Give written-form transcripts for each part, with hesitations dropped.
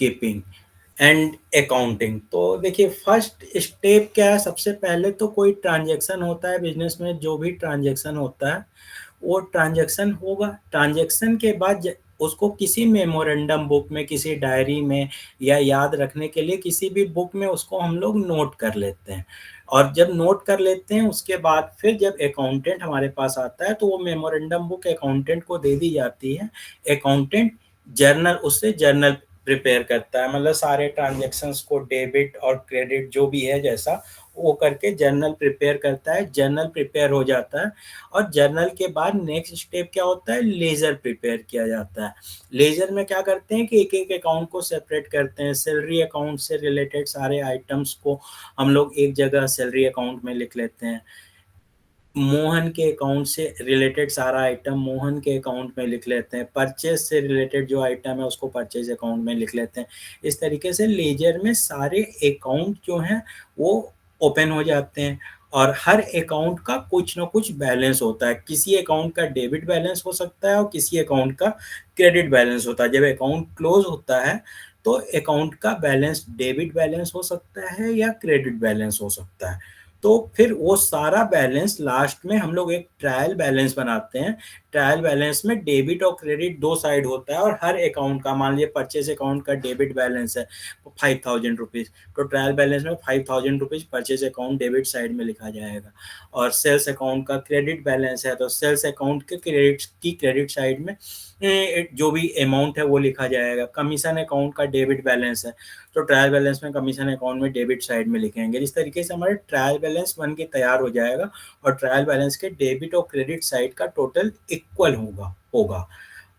Keeping and accounting. तो देखिए first step क्या है, सबसे पहले तो कोई ट्रांजैक्शन होता है बिजनेस में, जो भी ट्रांजैक्शन होता है वो ट्रांजैक्शन होगा। ट्रांजैक्शन के बाद उसको किसी मेमोरेंडम बुक में, किसी डायरी में, या याद रखने के लिए किसी भी बुक में उसको हम लोग नोट कर लेते हैं। और जब नोट कर लेते हैं उसके बाद फिर जब अकाउंटेंट हमारे पास आता है तो वो मेमोरेंडम बुक अकाउंटेंट को दे दी जाती है। अकाउंटेंट जर्नल, उससे जर्नल प्रिपेयर करता है, मतलब सारे ट्रांजैक्शंस को, डेबिट और क्रेडिट जो भी है जैसा, वो करके जर्नल प्रिपेयर करता है। जर्नल प्रिपेयर हो जाता है और जर्नल के बाद नेक्स्ट स्टेप क्या होता है, लेजर प्रिपेयर किया जाता है। लेजर में क्या करते हैं कि एक एक अकाउंट को सेपरेट करते हैं। सैलरी अकाउंट से रिलेटेड सारे आइटम्स को हम लोग एक जगह सैलरी अकाउंट में लिख लेते हैं। मोहन के अकाउंट से रिलेटेड सारा आइटम मोहन के अकाउंट में लिख लेते हैं। परचेज से रिलेटेड जो आइटम है उसको परचेज अकाउंट में लिख लेते हैं। इस तरीके से लेजर में सारे अकाउंट जो हैं वो ओपन हो जाते हैं और हर अकाउंट का कुछ ना कुछ बैलेंस होता है। किसी अकाउंट का डेबिट बैलेंस हो सकता है और किसी अकाउंट का क्रेडिट बैलेंस होता है। जब अकाउंट क्लोज होता है तो अकाउंट का बैलेंस डेबिट बैलेंस हो सकता है या क्रेडिट बैलेंस हो सकता है। तो फिर वो सारा बैलेंस लास्ट में हम लोग एक ट्रायल बैलेंस बनाते हैं। ट्रायल बैलेंस में डेबिट और क्रेडिट दो साइड होता है और हर अकाउंट का, मान लीजिए परचेज अकाउंट का डेबिट बैलेंस है 5,000 रुपीज़, तो ट्रायल बैलेंस में 5,000 rupees purchase account debit side में लिखा जाएगा। और सेल्स अकाउंट का क्रेडिट बैलेंस है तो सेल्स अकाउंट के क्रेडिट साइड में जो भी अमाउंट है वो लिखा जाएगा। कमीशन अकाउंट का डेबिट बैलेंस है तो ट्रायल बैलेंस में कमीशन अकाउंट में डेबिट साइड में लिखेंगे। इस तरीके से हमारे ट्रायल बैलेंस बन के तैयार हो जाएगा और ट्रायल बैलेंस के डेबिट और क्रेडिट साइड का टोटल इक्वल होगा।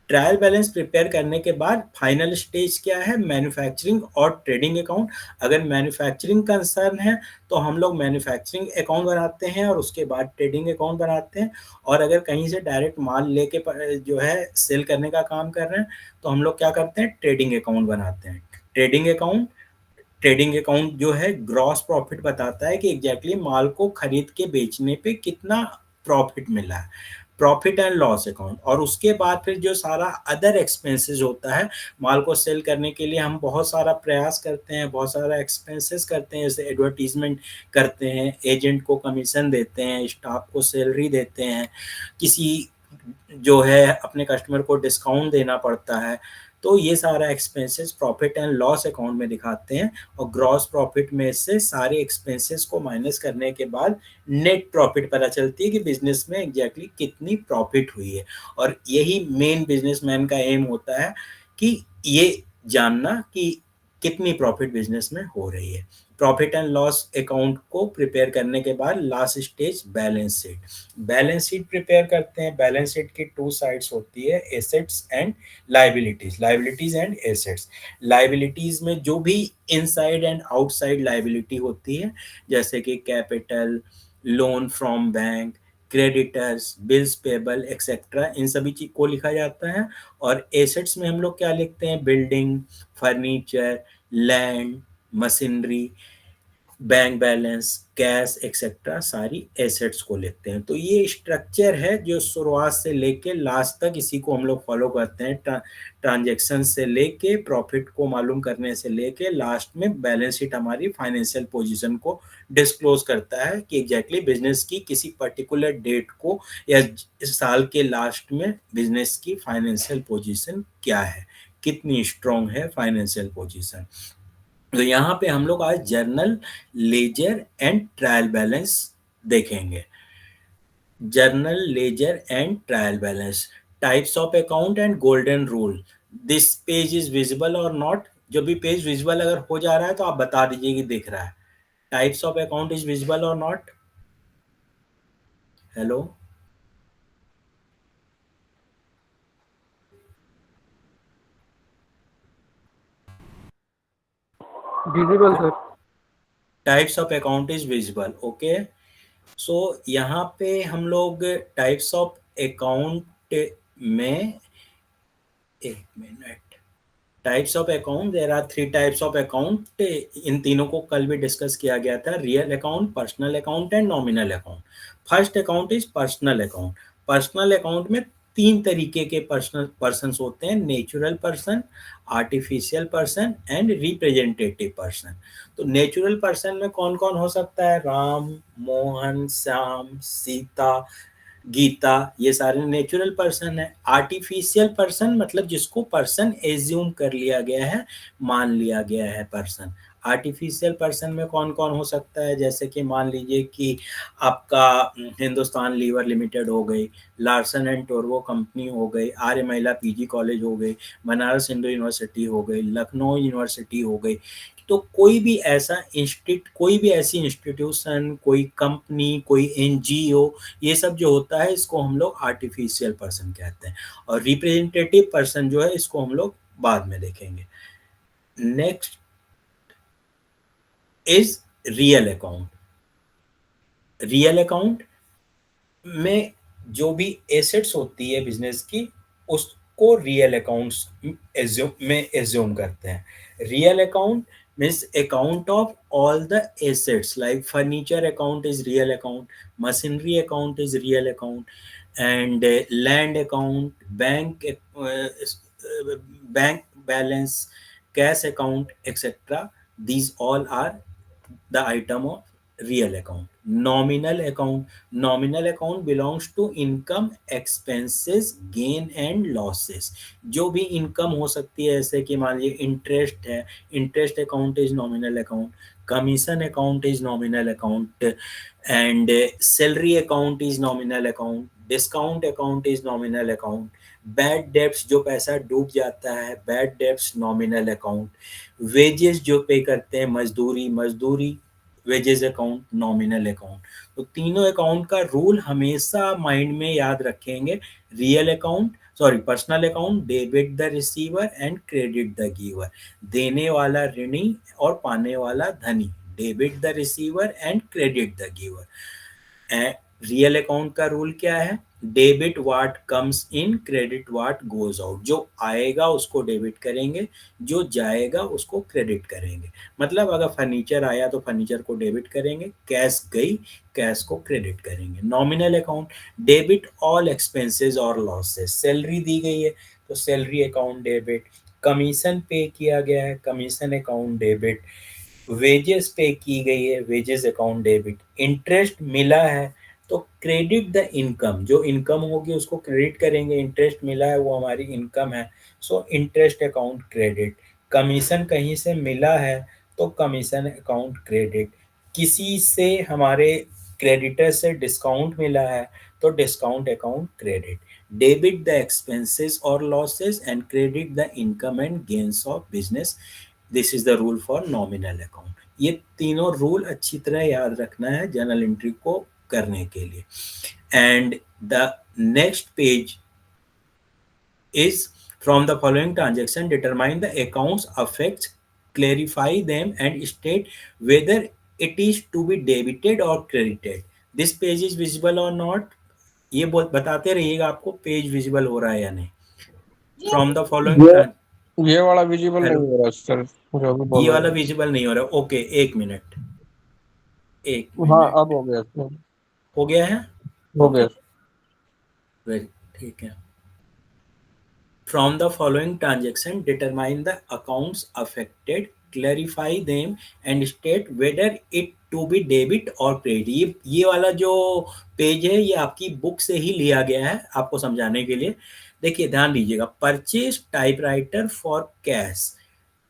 ट्रायल बैलेंस प्रिपेयर करने के बाद फाइनल स्टेज क्या है, मैन्युफैक्चरिंग और ट्रेडिंग अकाउंट। अगर मैन्युफैक्चरिंग कंसर्न है तो हम लोग मैन्युफैक्चरिंग अकाउंट बनाते हैं और उसके बाद ट्रेडिंग अकाउंट बनाते हैं। और अगर कहीं से डायरेक्ट माल लेके जो है सेल करने का काम कर रहे हैं तो हम लोग क्या करते हैं, ट्रेडिंग अकाउंट बनाते हैं। ट्रेडिंग अकाउंट जो है ग्रॉस प्रॉफिट बताता है कि एग्जैक्टली माल को खरीद के बेचने पे कितना प्रॉफिट मिला है, प्रॉफिट एंड लॉस अकाउंट। और उसके बाद फिर जो सारा अदर एक्सपेंसेस होता है, माल को सेल करने के लिए हम बहुत सारा प्रयास करते हैं, बहुत सारा एक्सपेंसेस करते हैं, जैसे एडवर्टीजमेंट करते हैं, एजेंट को कमीशन देते हैं, स्टाफ को सैलरी देते हैं, किसी जो है अपने कस्टमर को डिस्काउंट देना पड़ता है। तो ये सारा expenses profit and loss account में दिखाते हैं और ग्रॉस प्रॉफिट में से सारे एक्सपेंसेस को माइनस करने के बाद नेट प्रॉफिट पता चलती है कि बिजनेस में एग्जैक्टली कितनी प्रॉफिट हुई है। और यही मेन बिजनेसमैन का एम होता है कि ये जानना कि कितनी प्रॉफिट बिजनेस में हो रही है। प्रॉफिट एंड लॉस अकाउंट को प्रिपेयर करने के बाद last stage balance sheet. Balance sheet prepare करते हैं। बैलेंस शीट की टू साइड्स होती है, assets and liabilities and assets. Liabilities में जो भी इनसाइड एंड आउटसाइड लाइबिलिटी होती है, जैसे कि capital, loan from bank, creditors, bills payable etcetera, इन सभी चीज को लिखा जाता है। और एसेट्स में हम लोग क्या लिखते हैं, building, furniture, land, machinery, bank balance, cash etcetera, सारी एसेट्स को लिखते हैं। तो ये स्ट्रक्चर है जो शुरुआत से लेके लास्ट तक इसी को हम लोग फॉलो करते हैं। ट्रांजैक्शन से लेके प्रॉफिट को मालूम करने से लेके लास्ट में बैलेंस शीट हमारी फाइनेंशियल पोजीशन को डिस्क्लोज करता है कि एग्जैक्टली बिजनेस की किसी पर्टिकुलर डेट को या इस साल के लास्ट में बिजनेस की फाइनेंशियल पोजीशन क्या है, कितनी स्ट्रांग है फाइनेंशियल पोजीशन। तो यहाँ पे हम लोग आज journal, ledger and trial balance देखेंगे। Journal, ledger and trial balance, types of account and golden rule. This page is visible और नॉट। जो भी पेज विजिबल अगर हो जा रहा है तो आप बता दीजिए कि दिख रहा है। Types of account is visible और not. Hello, visible sir. Types of account is visible, okay. So यहाँ पे हम लोग टाइप्स ऑफ अकाउंट में, एक minute, types of account, there are three types of account. इन तीनों को कल भी डिस्कस किया गया था, real account, personal account and nominal account. First account is personal account. Personal account में तीन तरीके के पर्सनल पर्सन्स होते हैं, natural person, artificial person and representative person. तो नेचुरल पर्सन में कौन कौन हो सकता है? राम, मोहन, श्याम, सीता, गीता, ये सारे नेचुरल पर्सन है। आर्टिफिशियल पर्सन मतलब जिसको पर्सन एज्यूम कर लिया गया है, मान लिया गया है पर्सन। आर्टिफिशियल पर्सन में कौन कौन हो सकता है? जैसे कि मान लीजिए कि आपका हिंदुस्तान लीवर लिमिटेड हो गई, लार्सन एंड टोरवो कंपनी हो गई, आर्य महिला पीजी कॉलेज हो गई, बनारस हिंदू यूनिवर्सिटी हो गई, लखनऊ यूनिवर्सिटी हो गई। तो कोई भी ऐसा कोई भी ऐसी इंस्टीट्यूशन, कोई कंपनी, कोई एनजीओ, ये सब जो होता है इसको हम लोग आर्टिफिशियल पर्सन कहते हैं। और रिप्रेजेंटेटिव पर्सन जो है इसको हम लोग बाद में देखेंगे। Next is real account. Real account में जो भी एसेट्स होती है बिजनेस की, उसको रियल अकाउंट्स में एज्यूम करते हैं। Real account means account of all the assets, like furniture account is real account, machinery account is real account, and land account, bank balance, cash account etcetera, these all are the item of real account. Nominal account belongs to income, expenses, gain and losses। जो भी income हो सकती है, जैसे कि मान लीजिए interest है, interest account is nominal account, commission account is nominal account, and salary account is nominal account, discount account is nominal account, bad debts जो पैसा डूब जाता है, bad debts nominal account, wages जो पे करते हैं, मजदूरी वेजेस अकाउंट नॉमिनल अकाउंट। तो तीनों अकाउंट का रूल हमेशा माइंड में याद रखेंगे। Real account, sorry, personal account debit the receiver and credit the giver. देने वाला ऋणी और पाने वाला धनी, debit the receiver and credit the giver. Real account का रूल क्या है? Debit what comes in, credit what goes out. जो आएगा उसको डेबिट करेंगे, जो जाएगा उसको क्रेडिट करेंगे। मतलब अगर फर्नीचर आया तो फर्नीचर को डेबिट करेंगे, कैश गई, कैश को क्रेडिट करेंगे। Nominal account, debit all expenses और लॉसेस। सैलरी दी गई है तो सैलरी अकाउंट डेबिट, कमीशन पे किया गया है, कमीशन अकाउंट डेबिट, वेजेस पे की गई है, वेजेस अकाउंट डेबिट, इंटरेस्ट मिला है तो क्रेडिट द इनकम, जो इनकम होगी उसको क्रेडिट करेंगे, इंटरेस्ट मिला है वो हमारी इनकम है, so interest account credit. Commission कहीं से मिला है तो कमीशन अकाउंट क्रेडिट। किसी से हमारे क्रेडिटर से डिस्काउंट मिला है तो discount account credit. Debit the expenses और losses and credit the income and gains of business. This is the rule for nominal account. ये तीनों रूल अच्छी तरह याद रखना है जर्नल एंट्री को करने के लिए। And the next page is from the following transaction determine the accounts affects, clarify them and state whether it is to be debited और credited. This page is visible और नॉट, ये बताते रहिएगा आपको पेज विजिबल हो रहा है या नहीं। फ्रॉम द फॉलोइंग, ये वाला विजिबल हेलो, नहीं हो रहा सर, जो भी ये बोल वाला रहे विजिबल नहीं हो रहा। ओके, एक मिनट, एक हैं। हाँ, मिनट अब हो गया सर, हो गया है। हो ओके, गया। वेरी ठीक है। From the following transaction, determine the accounts affected, clarify them and state whether it to be debit or credit। ये वाला जो पेज है ये आपकी बुक से ही लिया गया है आपको समझाने के लिए। देखिए ध्यान दीजिएगा, purchase typewriter for cash,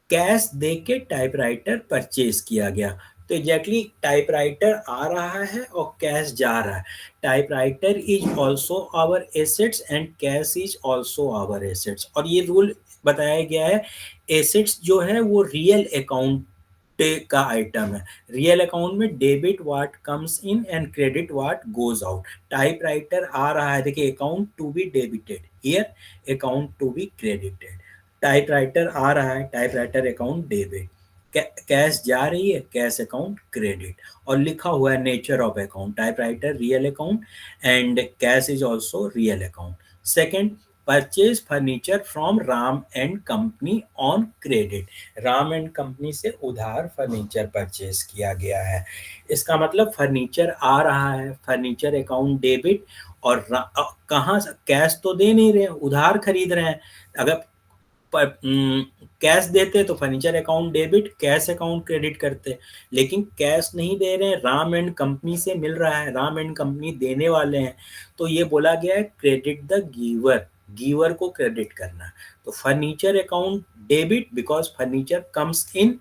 cash दे के टाइपराइटर परचेज किया गया। तो एग्जैक्टली टाइपराइटर आ रहा है और कैश जा रहा है। Typewriter is also our assets and cash is also our assets. और ये रूल बताया गया है, एसेट्स जो है वो रियल अकाउंट का आइटम है। रियल अकाउंट में debit what comes in and credit what goes out. Typewriter आ रहा है, देखिए account to be debited, here account to be credited. Typewriter आ रहा है, टाइपराइटर अकाउंट डेबिट, कैश जा रही है, कैश अकाउंट क्रेडिट। और लिखा हुआ है nature of account, typewriter real account and cash is also real account. Second, purchase furniture from Ram and company on credit, Ram and company से उधार फर्नीचर परचेज किया गया है। इसका मतलब फर्नीचर आ रहा है, फर्नीचर अकाउंट डेबिट, और कहाँ कैश तो दे नहीं रहे, उधार खरीद रहे हैं। अगर कैश देते तो furniture account debit, cash account credit करते, लेकिन कैश नहीं दे रहे हैं, राम एंड कंपनी से मिल रहा है, राम एंड कंपनी देने वाले हैं, तो ये बोला गया है क्रेडिट द गिवर, गिवर को क्रेडिट करना। तो furniture account debit because furniture comes in,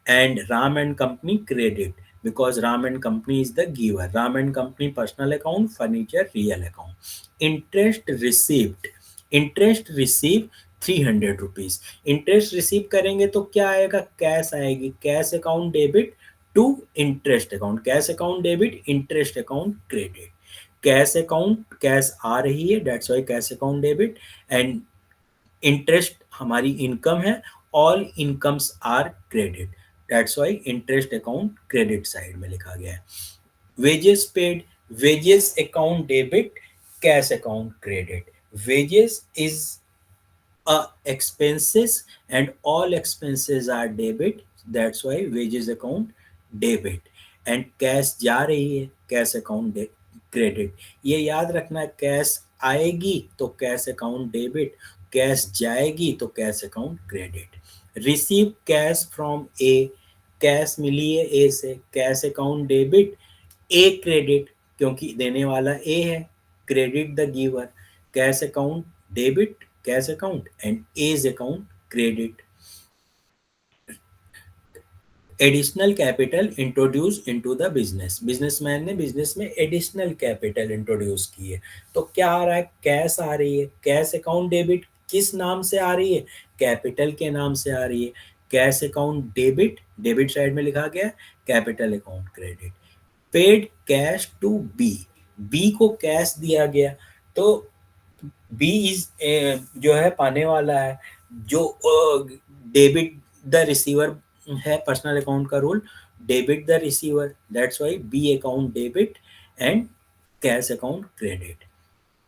and Ram and Company credit because Ram and Company is the giver. Ram and Company personal account, furniture real account. Interest received, interest receive 300 rupees. Interest receive करेंगे तो क्या आएगा, cash आएगी, cash account debit to interest account, cash account debit, interest account credit. Cash account cash आ रही है, that's why cash account debit, and interest हमारी income है, all incomes are credit, that's why interest account credit side में लिखा गया है। Wages paid, wages account debit, cash account credit. Wages is expenses and all expenses are debit, that's why wages account debit, and cash जा रही है, cash account credit. ये याद रखना, कैश आएगी तो कैश अकाउंट डेबिट, कैश जाएगी तो cash account credit. Receive cash from A, cash मिली है ए से, cash account debit, A credit क्योंकि देने वाला ए है, credit the giver, cash account debit, cash account, and A's account credit. Additional capital introduce into the business, businessman ने business में additional capital introduce की है, तो क्या आ रहा है, कैश आ रही है, कैश अकाउंट डेबिट किस नाम से आ रही है, कैपिटल के नाम से आ रही है, cash account debit, debit side में लिखा गया, capital account credit. Paid cash to B, B को कैश दिया गया, तो बी इज जो है पाने वाला है, जो डेबिट द रिसीवर है, पर्सनल अकाउंट का rule, debit the receiver, that's why B account debit and cash account credit.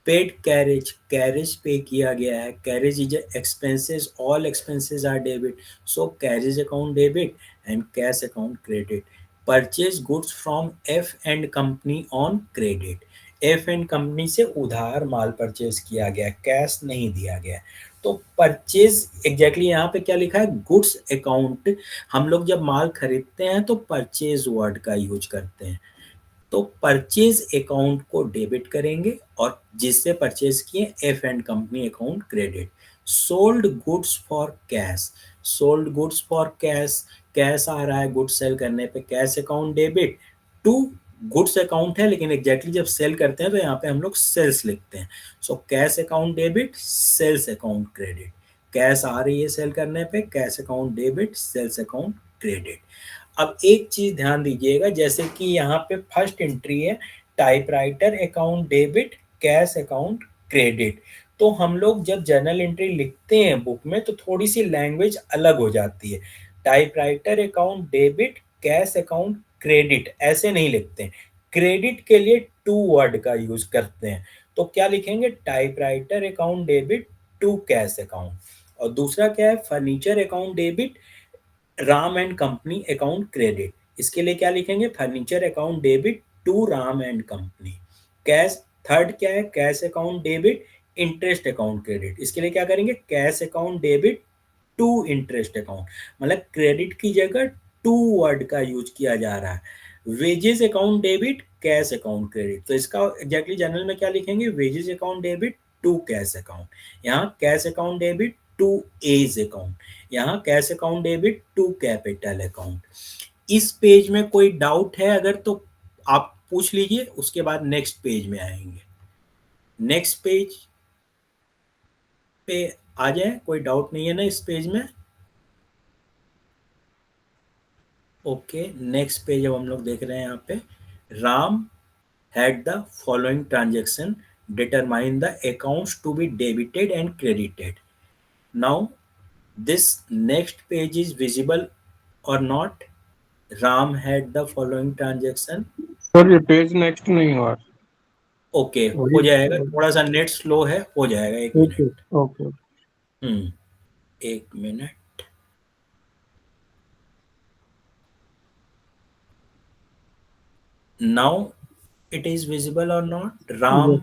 Paid carriage, carriage pay किया गया है, carriage is expenses, all expenses are debit, so carriage account debit and cash account credit. Purchase goods from F and company on credit, F and company से उधार माल purchase किया गया, cash नहीं दिया गया, तो परचेज एग्जैक्टली यहाँ पे क्या लिखा है, गुड्स अकाउंट। हम लोग जब माल खरीदते हैं तो परचेज वर्ड का यूज करते हैं, तो परचेज अकाउंट को डेबिट करेंगे और जिससे परचेज किए F and company account credit. Sold goods for cash, sold goods for cash, cash आ रहा है गुड्स सेल करने पे, cash account debit to goods account है, लेकिन एग्जैक्टली जब सेल करते हैं तो यहाँ पे हम लोग सेल्स लिखते हैं, so cash account debit, sales account credit. Cash आ रही है सेल करने पे, cash account debit, sales account credit. अब एक चीज ध्यान दीजिएगा, जैसे कि यहाँ पे फर्स्ट एंट्री है typewriter account debit, cash account credit, तो हम लोग जब जर्नल एंट्री लिखते हैं बुक में तो थोड़ी सी लैंग्वेज अलग हो जाती है। Typewriter account debit, cash account credit ऐसे नहीं लिखते हैं, क्रेडिट के लिए टू वर्ड का यूज करते हैं, तो क्या लिखेंगे, typewriter account debit to cash account. और दूसरा क्या है, furniture account debit, Ram and company account credit, इसके लिए क्या लिखेंगे, furniture account debit to Ram and company. Cash, third क्या है, cash account debit, interest account credit, इसके लिए क्या करेंगे, cash account debit to interest account, मतलब क्रेडिट की जगह टू वर्ड का यूज किया जा रहा है। Wages account debit, cash account credit, तो इसका एग्जैक्टली जनरल में क्या लिखेंगे, wages account debit to cash account, यहाँ cash account debit to age account, यहाँ cash account debit to capital account. इस पेज में कोई डाउट है अगर तो आप पूछ लीजिए, उसके बाद नेक्स्ट पेज में आएंगे। नेक्स्ट पेज पे आ जाए, कोई डाउट नहीं है ना इस पेज में। ओके, नेक्स्ट पेज अब हम लोग देख रहे हैं यहाँ पे, Ram had the following transaction, determine the accounts to be debited and credited. Now this next page is visible or not, Ram had the following transaction। Sir ये पेज नेक्स्ट नहीं हुआ। ओके हो जाएगा, थोड़ा सा नेट स्लो है, हो जाएगा, एक मिनट। ओके एक minute. Now it is visible or not, Ram?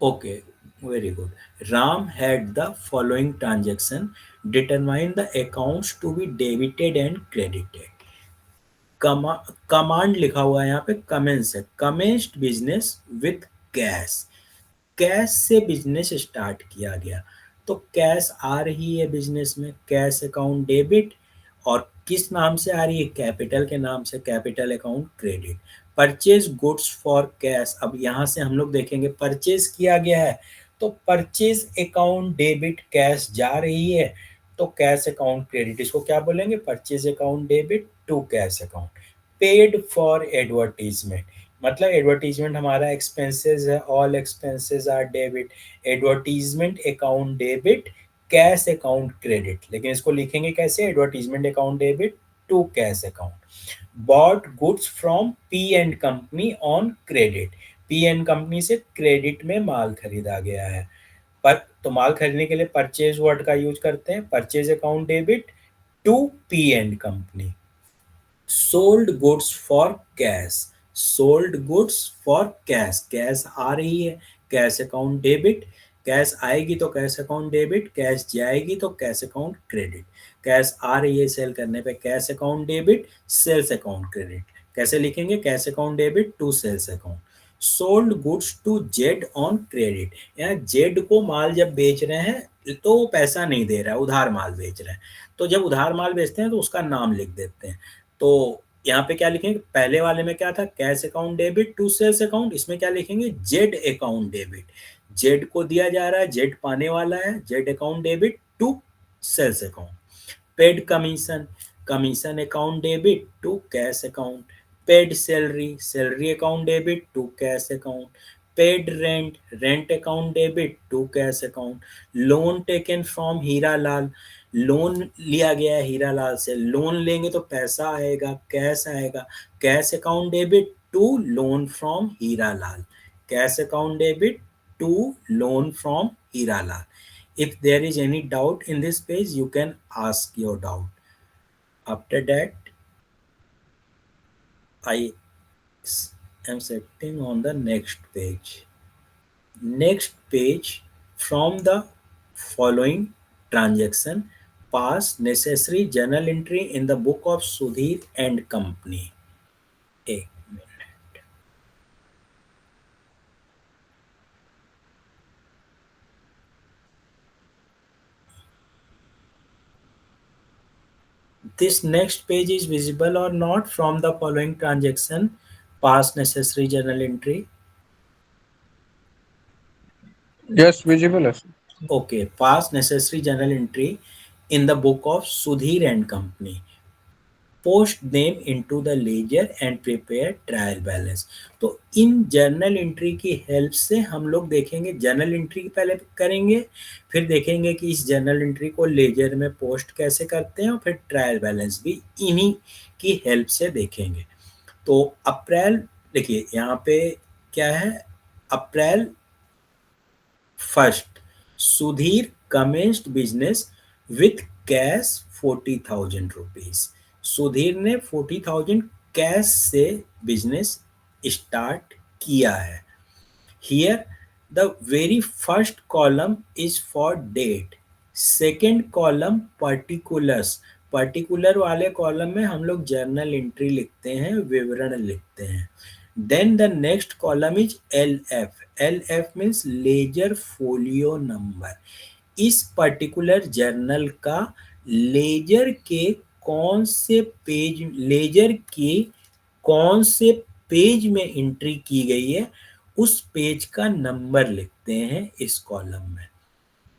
Okay Okay, Very good. Ram had the following transaction. Determine the accounts to be debited and credited. Command लिखा हुआ है यहाँ पे, कमेंस है, commenced business with cash. Cash से business start किया गया, तो कैश आ रही है बिजनेस में, कैश अकाउंट डेबिट। और किस नाम से आ रही है? कैपिटल के नाम से, capital account credit. Purchase goods for cash, अब यहाँ से हम लोग देखेंगे परचेज किया गया है, तो परचेज अकाउंट डेबिट कैश जा रही है, तो कैश अकाउंट क्रेडिट, इसको क्या बोलेंगे? Purchase account debit to cash account. Paid for advertisement, मतलब एडवर्टीजमेंट हमारा एक्सपेंसेस है, all expenses are debit, advertisement account debit, cash account credit. लेकिन इसको लिखेंगे कैसे? Advertisement account debit to cash account. Bought goods from P and company on credit, P and company से credit में माल खरीदा गया है। पर तो माल खरीदने के लिए परचेज वर्ड का यूज करते हैं, purchase account debit to P and company. Sold goods for cash, sold goods for cash, cash आ रही है, कैश अकाउंट डेबिट, कैश आएगी तो कैश अकाउंट डेबिट, कैश जाएगी तो कैश अकाउंट क्रेडिट। कैश आ रही है सेल करने पे, cash account debit, sales account credit. कैसे लिखेंगे? Cash account debit to sales account. Sold goods to Z on credit, यहाँ जेड को माल जब बेच रहे हैं तो वो पैसा नहीं दे रहा है, उधार माल बेच रहे हैं, तो जब उधार माल बेचते हैं तो उसका नाम लिख देते हैं। तो यहाँ पे क्या लिखेंगे? पहले वाले में क्या था? Cash account debit to sales account, इसमें क्या लिखेंगे? जेड अकाउंट डेबिट, जेड को दिया जा रहा है, जेड पाने वाला है, Z account debit to sales account. Paid commission, commission account debit to cash account. Paid salary, salary account debit to cash account. Paid rent, rent account debit to cash account. Loan taken from Hira Lal, loan लिया गया है हीरा लाल से, loan लेंगे तो पैसा आएगा, cash आएगा, cash account debit to loan from Hira Lal, cash account debit to loan from Hira Lal. If there is any doubt in this page, you can ask your doubt. After that, I am setting on the next page. Next page, from the following transaction, pass necessary journal entry in the book of Sudhir and Company. एक minute. This next page is visible or not from the following transaction, pass necessary journal entry. Yes, visible है sir. Okay, pass necessary journal entry in the book of Sudhir and Company. Post them into the ledger and prepare trial balance. तो इन journal entry की help से हम लोग देखेंगे, journal entry पहले करेंगे, फिर देखेंगे कि इस जर्नल एंट्री को लेजर में पोस्ट कैसे करते हैं, और फिर ट्रायल बैलेंस भी इन्हीं की हेल्प से देखेंगे। तो अप्रैल, देखिए यहाँ पे क्या है, अप्रैल 1 Sudhir commenced business with cash 40,000 rupees. Sudhir ने 40,000 कैश से बिजनेस स्टार्ट किया है। Here the very first column is for date, second column particulars, particular वाले कॉलम में हम लोग जर्नल एंट्री लिखते हैं, विवरण लिखते हैं। Then the next column is L F, L F means ledger folio number. इस पर्टिकुलर जर्नल का लेजर के कौन से पेज, लेजर के कौन से पेज में एंट्री की गई है, उस पेज का नंबर लिखते हैं इस कॉलम में।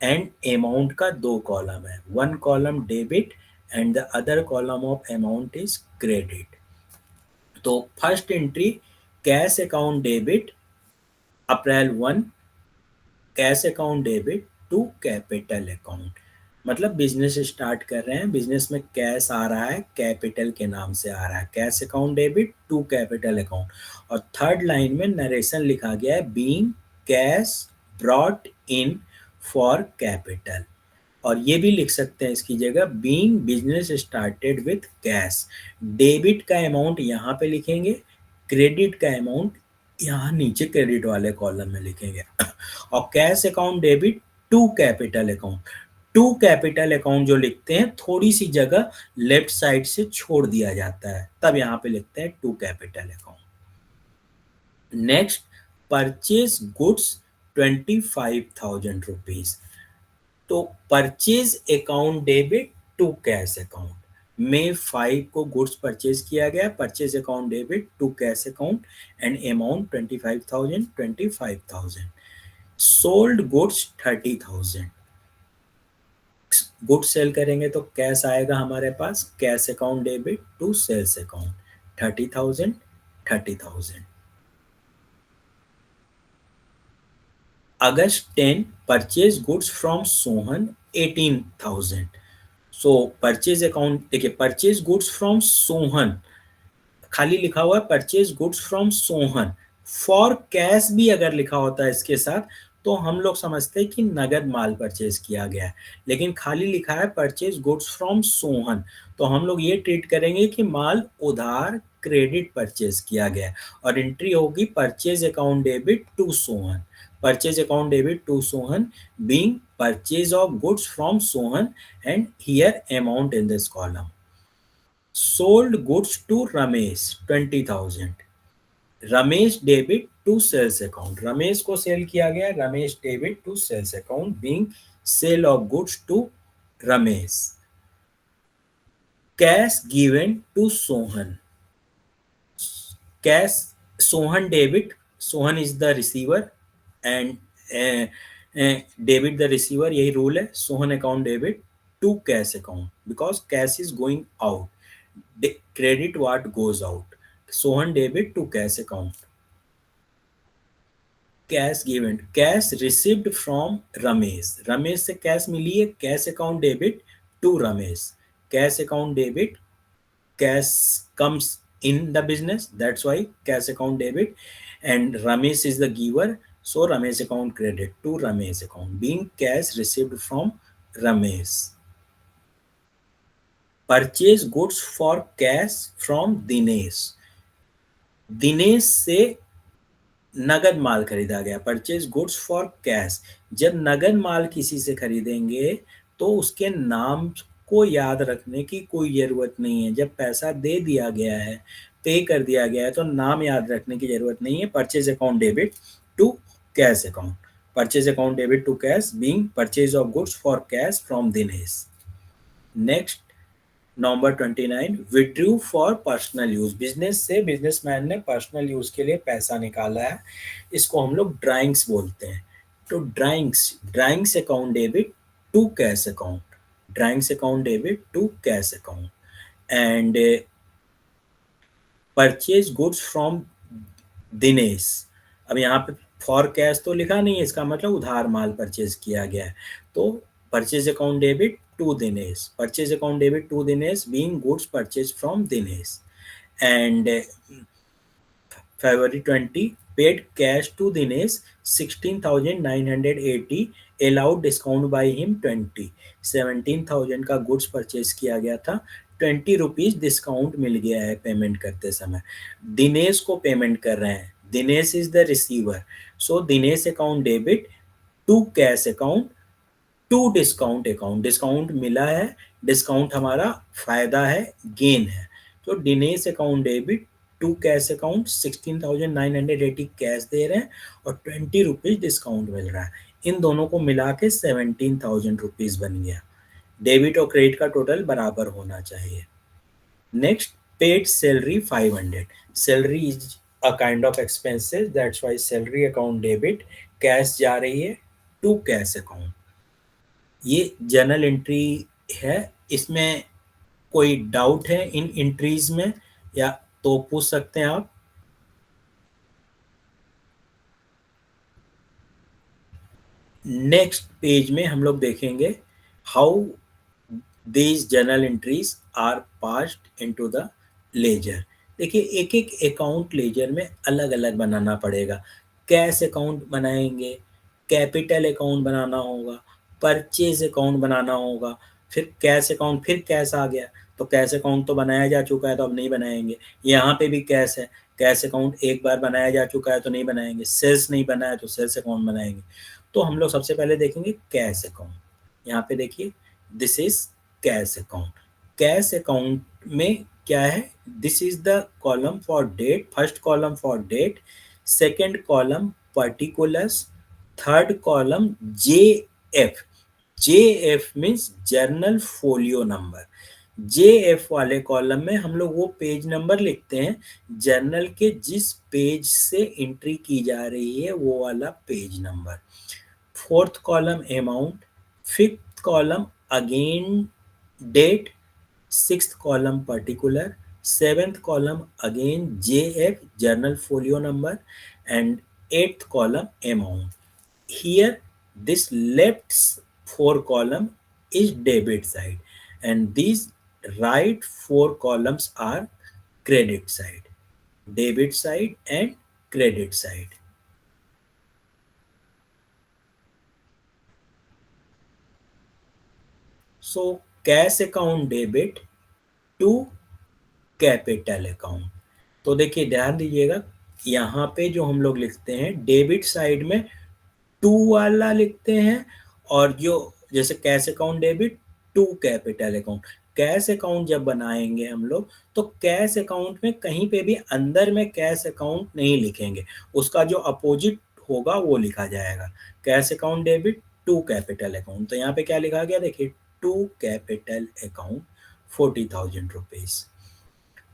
एंड अमाउंट का 2 कॉलम है, 1 column debit and the other column of amount is credit. तो first entry cash account debit April 1, cash account debit to capital account, मतलब बिजनेस स्टार्ट कर रहे हैं, बिजनेस में कैश आ रहा है, कैपिटल के नाम से आ रहा है, cash account debit to capital account. और थर्ड लाइन में नरेशन लिखा गया है, being cash brought in for capital. और ये भी लिख सकते हैं इसकी जगह, being business started with cash. Debit का अमाउंट यहाँ पे लिखेंगे, क्रेडिट का अमाउंट यहाँ नीचे क्रेडिट वाले कॉलम में लिखेंगे। और cash account debit to capital account, to capital account जो लिखते हैं थोड़ी सी जगह लेफ्ट साइड से छोड़ दिया जाता है, तब यहाँ पे लिखते हैं to capital account. Next, purchase goods 25,000 rupees, तो purchase account debit to cash account, में 5 को गुड्स परचेज किया गया, purchase account debit to cash account and amount 25,000। Sold goods 30,000, good sale करेंगे तो कैश आएगा हमारे पास, cash account debit to sales account 30,000। August 10 purchase goods from Sohan 18,000। So purchase account देखिए, परचेज गुड्स फ्रॉम सोहन खाली लिखा हुआ है, purchase goods from Sohan, for cash भी अगर लिखा होता है इसके साथ तो हम लोग समझते हैं कि नगद माल परचेज किया गया है, लेकिन खाली लिखा है परचेज गुड्स फ्रॉम सोहन, तो हम लोग ये ट्रीट करेंगे कि माल उधार क्रेडिट परचेज किया गया है, और एंट्री होगी purchase account debit to Sohan, purchase account debit to Sohan being purchase of goods from Sohan, and here amount in this column. Sold goods to Ramesh 20,000, Ramesh debit to sales account, Ramesh को sale किया गया, Ramesh debit to sales account being sale of goods to Ramesh. Cash given to Sohan, cash Sohan debit, Sohan is the receiver and debit the receiver, यही rule है, Sohan account debit to cash account because cash is going out, credit what goes out, Sohan debit to cash account. Cash given, cash received from Ramesh, Ramesh से cash मिली है, cash account debit to Ramesh, cash account debit, cash comes in the business, that's why cash account debit, and Ramesh is the giver, so Ramesh account credit to Ramesh account being cash received from Ramesh. Purchase goods for cash from Dinesh, Dinesh से नगद माल खरीदा गया, purchase goods for cash, जब नगद माल किसी से खरीदेंगे तो उसके नाम को याद रखने की कोई जरूरत नहीं है, जब पैसा दे दिया गया है, पे कर दिया गया है, तो नाम याद रखने की जरूरत नहीं है। Purchase account debit to cash account, purchase account debit to cash being purchase of goods for cash from Dinesh. Next, number 29, withdrew for personal use, business से बिजनेसमैन ने पर्सनल यूज के लिए पैसा निकाला है, इसको हम लोग ड्राइंग्स बोलते हैं, तो drawings account debit to cash account, drawings account debit to cash account, and purchase goods from Dinesh, अब यहाँ पे फॉर कैश तो लिखा नहीं है, इसका मतलब उधार माल परचेज किया गया है, तो purchase account debit to Dinesh, purchase account debit to Dinesh being goods purchased from Dinesh, and February 20 paid cash to Dinesh 16,980, allowed discount by him 20, 17,000 का गुड्स परचेज किया गया था, 20 रुपीज डिस्काउंट मिल गया है पेमेंट करते समय, दिनेश को पेमेंट कर रहे हैं, Dinesh is the receiver, so Dinesh account debit to cash account to discount account, discount मिला है, डिस्काउंट हमारा फायदा है, गेन है, तो Dinesh account debit to cash account 16,980 cash दे रहे हैं और 20 रुपीज डिस्काउंट मिल रहा है, इन दोनों को मिला के 17,000 रुपीज बन गया, डेबिट और क्रेडिट का टोटल बराबर होना चाहिए। Next, paid salary 500, salary is a kind of expenses, that's why salary account debit, cash जा रही है टू कैश अकाउंट, ये जर्नल एंट्री है, इसमें कोई डाउट है इन एंट्रीज में या तो पूछ सकते हैं आप। नेक्स्ट पेज में हम लोग देखेंगे how these journal entries are passed into the ledger. देखिए, एक एक अकाउंट लेजर में अलग अलग बनाना पड़ेगा, कैश अकाउंट बनाएंगे, कैपिटल अकाउंट बनाना होगा, परचेज अकाउंट बनाना होगा, फिर कैश अकाउंट, फिर कैश आ गया तो कैश अकाउंट तो बनाया जा चुका है तो अब नहीं बनाएंगे, यहाँ पे भी कैश है, कैश अकाउंट एक बार बनाया जा चुका है तो नहीं बनाएंगे, सेल्स नहीं बना है तो सेल्स अकाउंट बनाएंगे। तो हम लोग सबसे पहले देखेंगे कैश अकाउंट। यहाँ पे देखिए, this is cash account. Cash account में क्या है, this is the column for date, first column for date, second column particulars, third column J F. J F means journal folio number. J F वाले column में हम लोग वो page number लिखते हैं जर्नल के जिस पेज से एंट्री की जा रही है वो वाला page number. Fourth column amount, fifth column again date, sixth column particular, seventh column again J F journal folio number, and eighth column amount. Here, this left four column is debit side, and these right four columns are credit side, debit side and credit side. So cash account debit to capital account. तो देखिए ध्यान दीजिएगा, यहाँ पे जो हम लोग लिखते हैं डेबिट साइड में टू वाला लिखते हैं, और जो जैसे cash account debit to capital account. Cash account जब बनाएंगे हम लोग तो कैश अकाउंट में कहीं पे भी अंदर में कैश अकाउंट नहीं लिखेंगे, उसका जो अपोजिट होगा वो लिखा जाएगा। Cash account debit to capital account, तो यहाँ पे क्या लिखा गया देखिए, टू कैपिटल अकाउंट 40,000 रुपीज।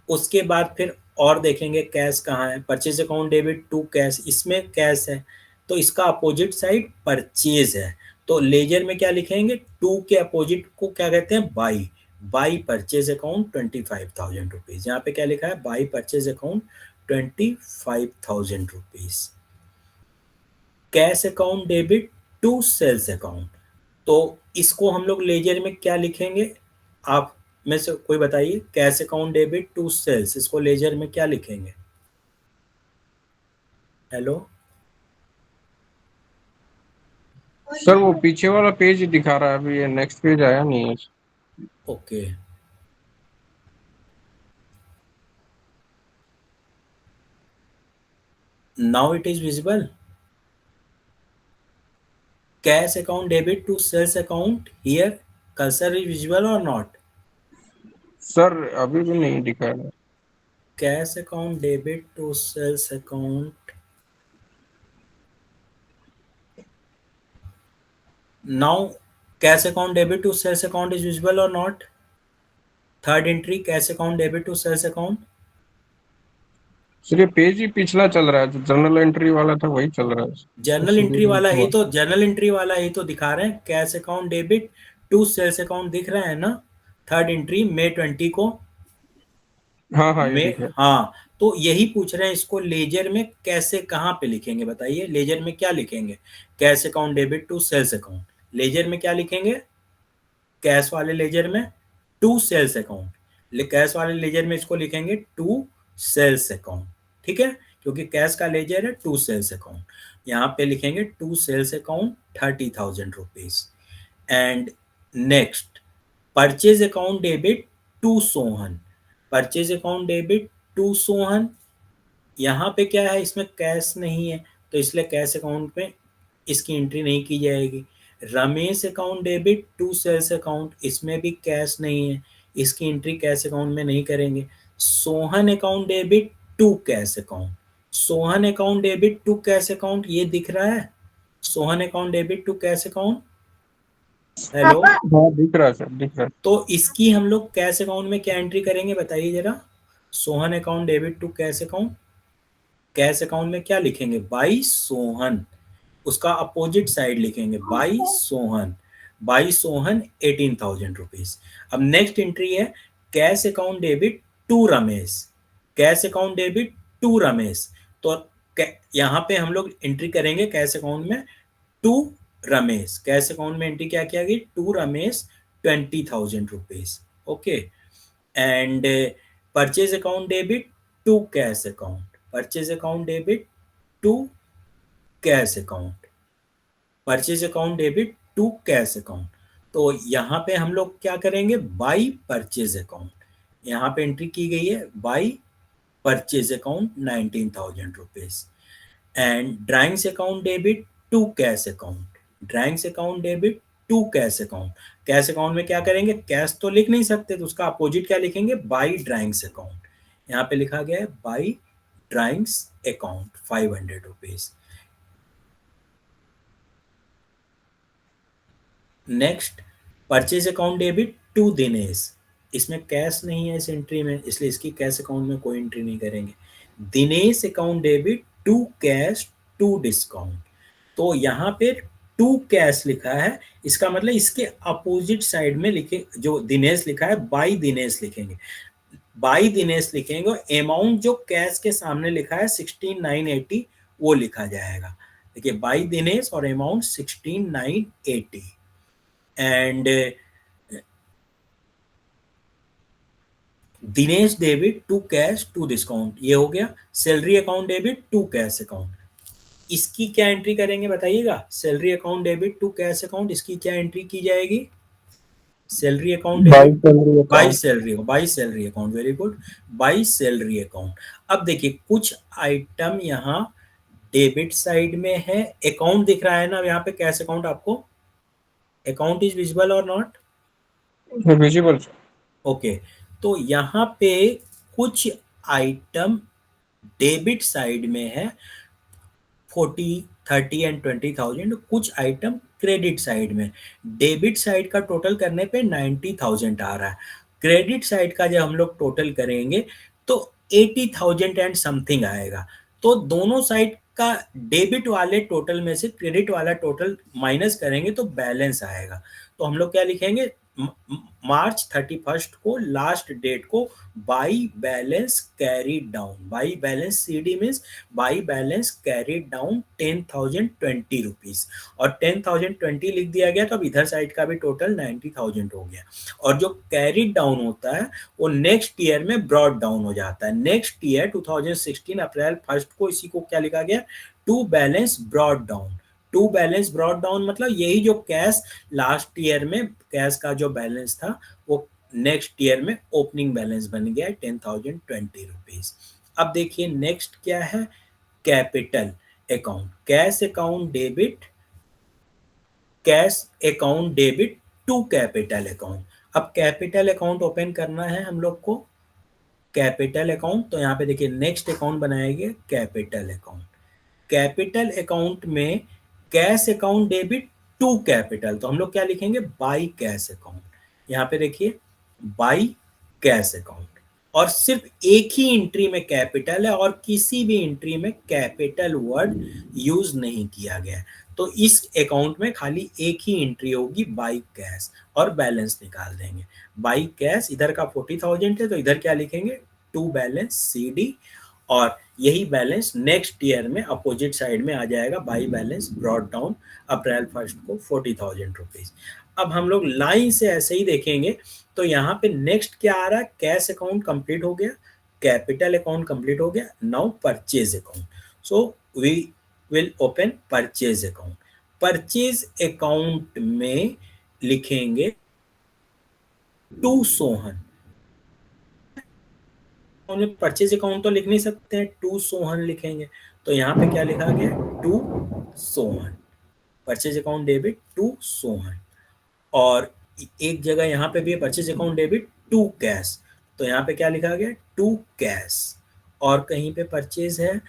उसके बाद फिर और देखेंगे कैश कहाँ है, purchase account debit to cash, इसमें कैश है तो इसका अपोजिट साइड परचेज है, तो लेजर में क्या लिखेंगे, टू के अपोजिट को क्या कहते हैं, by. By purchase account 25,000 rupees. यहाँ पे क्या लिखा है, by purchase account 25,000 rupees. Cash account debit to sales account, तो इसको हम लोग लेजर में क्या लिखेंगे, आप में से कोई बताइए। Cash account debit to sales, इसको लेजर में क्या लिखेंगे। हेलो सर वो पीछे वाला पेज दिखा रहा है, अभी ये नेक्स्ट पेज आया नहीं है। Okay, now it is visible. Cash account debit to sales account, here cursor is visible और नॉट। सर अभी भी नहीं दिखा रहा। Cash account debit to sales account, now cash account debit to sales account is visible और not. Third entry cash account debit to sales account. Sir ये page ही पिछला चल रहा है, जो जनरल एंट्री वाला था वही चल रहा है। जर्नल एंट्री वाला ही तो, जर्नल एंट्री वाला ही तो दिखा रहे हैं, cash account debit to sales account दिख रहा है ना, थर्ड एंट्री मई 20 को। हाँ हाँ ये में दिख रहा है। हाँ, तो यही पूछ रहे हैं, इसको लेजर में कैसे कहाँ पे लिखेंगे बताइए, लेजर में क्या लिखेंगे। Cash account debit to sales account, ledger में क्या लिखेंगे, कैश वाले लेजर में टू सेल्स अकाउंट, कैश वाले लेजर में इसको लिखेंगे टू सेल्स अकाउंट, ठीक है, क्योंकि कैश का लेजर है टू सेल्स अकाउंट। यहाँ पे लिखेंगे to sales account 30,000 rupees. And next, purchase account debit to Sohan, purchase account debit to Sohan. यहाँ पे क्या है, इसमें कैश नहीं है तो इसलिए कैश अकाउंट में इसकी एंट्री नहीं की जाएगी। Ramesh account debit to sales account, इसमें भी कैश नहीं है, इसकी एंट्री कैश अकाउंट में नहीं करेंगे। Sohan account debit to cash account, Sohan account debit to cash account, ये दिख रहा है, Sohan account debit to cash account. Hello, हाँ दिख रहा है सर, दिख रहा है। तो इसकी हम लोग कैश अकाउंट में क्या एंट्री करेंगे बताइए जरा। Sohan account debit to cash account, cash account में क्या लिखेंगे, बाई सोहन, उसका अपोजिट साइड लिखेंगे by Sohan, by Sohan 18,000 rupees. अब नेक्स्ट एंट्री है cash account debit to Ramesh, cash account debit to Ramesh, तो यहाँ पे हम लोग एंट्री करेंगे कैश अकाउंट में टू रमेश, कैश अकाउंट में एंट्री क्या किया गई, to Ramesh 20,000 rupees. Okay, and purchase account debit to cash account, purchase account debit to cash account, purchase account debit to cash account. तो यहाँ पे हम लोग क्या करेंगे, बाई परचेज अकाउंट, यहाँ पे एंट्री की गई है by purchase account 19,000 rupees, and drawings account debit to cash account, drawings account debit to cash account। Cash account में क्या करेंगे, कैश तो लिख नहीं सकते तो उसका अपोजिट क्या लिखेंगे, बाई ड्राइंग्स अकाउंट। यहाँ पे लिखा गया है by drawings account 500 rupees. Next, purchase account debit to Dinesh, इसमें कैश नहीं है इस एंट्री में, इसलिए इसकी कैश अकाउंट में कोई एंट्री नहीं करेंगे। Dinesh account debit to cash to discount, तो यहाँ पे टू कैश लिखा है, इसका मतलब इसके अपोजिट साइड में लिखे, जो दिनेश लिखा है बाई दिनेश लिखेंगे, बाई दिनेश लिखेंगे, और अमाउंट जो कैश के सामने लिखा है 16,980 वो लिखा जाएगा। देखिए बाई दिनेश और amount 16,980, and Dinesh debit to cash to discount, ये हो गया। Salary account debit to cash account, इसकी क्या एंट्री करेंगे बताइएगा। Salary account debit to cash account, इसकी क्या एंट्री की जाएगी। Salary account debit by salary account, very good, by salary account. अब देखिए कुछ आइटम यहाँ डेबिट साइड में है, अकाउंट दिख रहा है ना यहाँ पे, कैश अकाउंट आपको, अकाउंट इज विजिबल और नॉट, विजिबल। ओके। तो यहाँ पे कुछ आइटम डेबिट साइड में है 40, 30 एंड 20,000, कुछ आइटम क्रेडिट साइड में। डेबिट साइड का टोटल करने पे 90,000 आ रहा है, क्रेडिट साइड का जब हम लोग टोटल करेंगे तो 80,000 एंड समथिंग आएगा। तो दोनों साइड का डेबिट वाले टोटल में से क्रेडिट वाला टोटल माइनस करेंगे तो बैलेंस आएगा। तो हम लोग क्या लिखेंगे, मार्च 31 को लास्ट डेट को by balance carry down, by balance CD means by balance carry down 10,020 rupees, और 10,020 लिख दिया गया तो अब इधर साइड का भी टोटल 90,000 हो गया। और जो कैरी डाउन होता है वो नेक्स्ट ईयर में ब्रॉड डाउन हो जाता है। नेक्स्ट ईयर 2016 अप्रैल 1 को इसी को क्या लिखा गया, to balance brought down. To balance brought down मतलब यही जो कैश लास्ट ईयर में कैश का जो बैलेंस था वो नेक्स्ट ईयर में ओपनिंग बैलेंस बन गया 10,020 रुपीज। अब देखिए नेक्स्ट क्या है, capital account, cash account debit, cash account debit to capital account. अब कैपिटल अकाउंट ओपन करना है हम लोग को, कैपिटल अकाउंट, तो यहाँ पे देखिए नेक्स्ट अकाउंट बनाएंगे कैपिटल अकाउंट। कैपिटल अकाउंट में cash account debit to capital, तो हम लोग क्या लिखेंगे, बाई कैश अकाउंट। यहाँ पे देखिए बाई कैश अकाउंट, और सिर्फ एक ही एंट्री में कैपिटल है और किसी भी एंट्री में कैपिटल वर्ड यूज नहीं किया गया है। तो इस अकाउंट में खाली एक ही एंट्री होगी बाई कैश, और बैलेंस निकाल देंगे। बाई कैश इधर का 40,000 है तो इधर क्या लिखेंगे, टू बैलेंस CD, और यही बैलेंस नेक्स्ट ईयर में अपोजिट साइड में आ जाएगा, बाई बैलेंस ब्रॉड डाउन अप्रैल 1 को 40,000 रुपीज। अब हम लोग लाइन से ऐसे ही देखेंगे तो यहाँ पे नेक्स्ट क्या आ रहा है, कैश अकाउंट कंप्लीट हो गया, कैपिटल अकाउंट कंप्लीट हो गया, now purchase account. So we will open purchase account. Purchase account में लिखेंगे टू सोहन, परचेज अकाउंट तो लिख नहीं सकते हैं, टू सोहन लिखेंगे। तो यहाँ पे क्या लिखा गया, to Sohan, purchase account debit to Sohan. और एक जगह यहाँ पे भी है purchase account debit to cash, तो यहाँ पे क्या लिखा गया, टू कैश। और कहीं पे परचेज है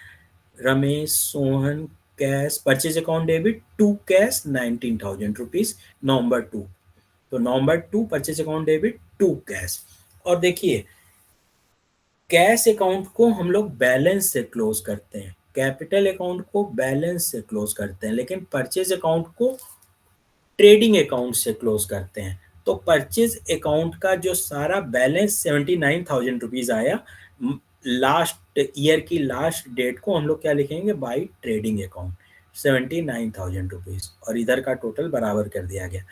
Ramesh Sohan cash, purchase account debit to cash 19,000 rupees, November 2। तो November 2 purchase account debit to cash. और देखिए कैश अकाउंट को हम लोग बैलेंस से क्लोज करते हैं, कैपिटल अकाउंट को बैलेंस से क्लोज करते हैं, लेकिन परचेज अकाउंट को ट्रेडिंग अकाउंट से क्लोज करते हैं। तो परचेज अकाउंट का जो सारा बैलेंस 79,000 रुपीज आया लास्ट ईयर की लास्ट डेट को हम लोग क्या लिखेंगे, बाई ट्रेडिंग अकाउंट 79,000 रुपीज, और इधर का टोटल बराबर कर दिया गया।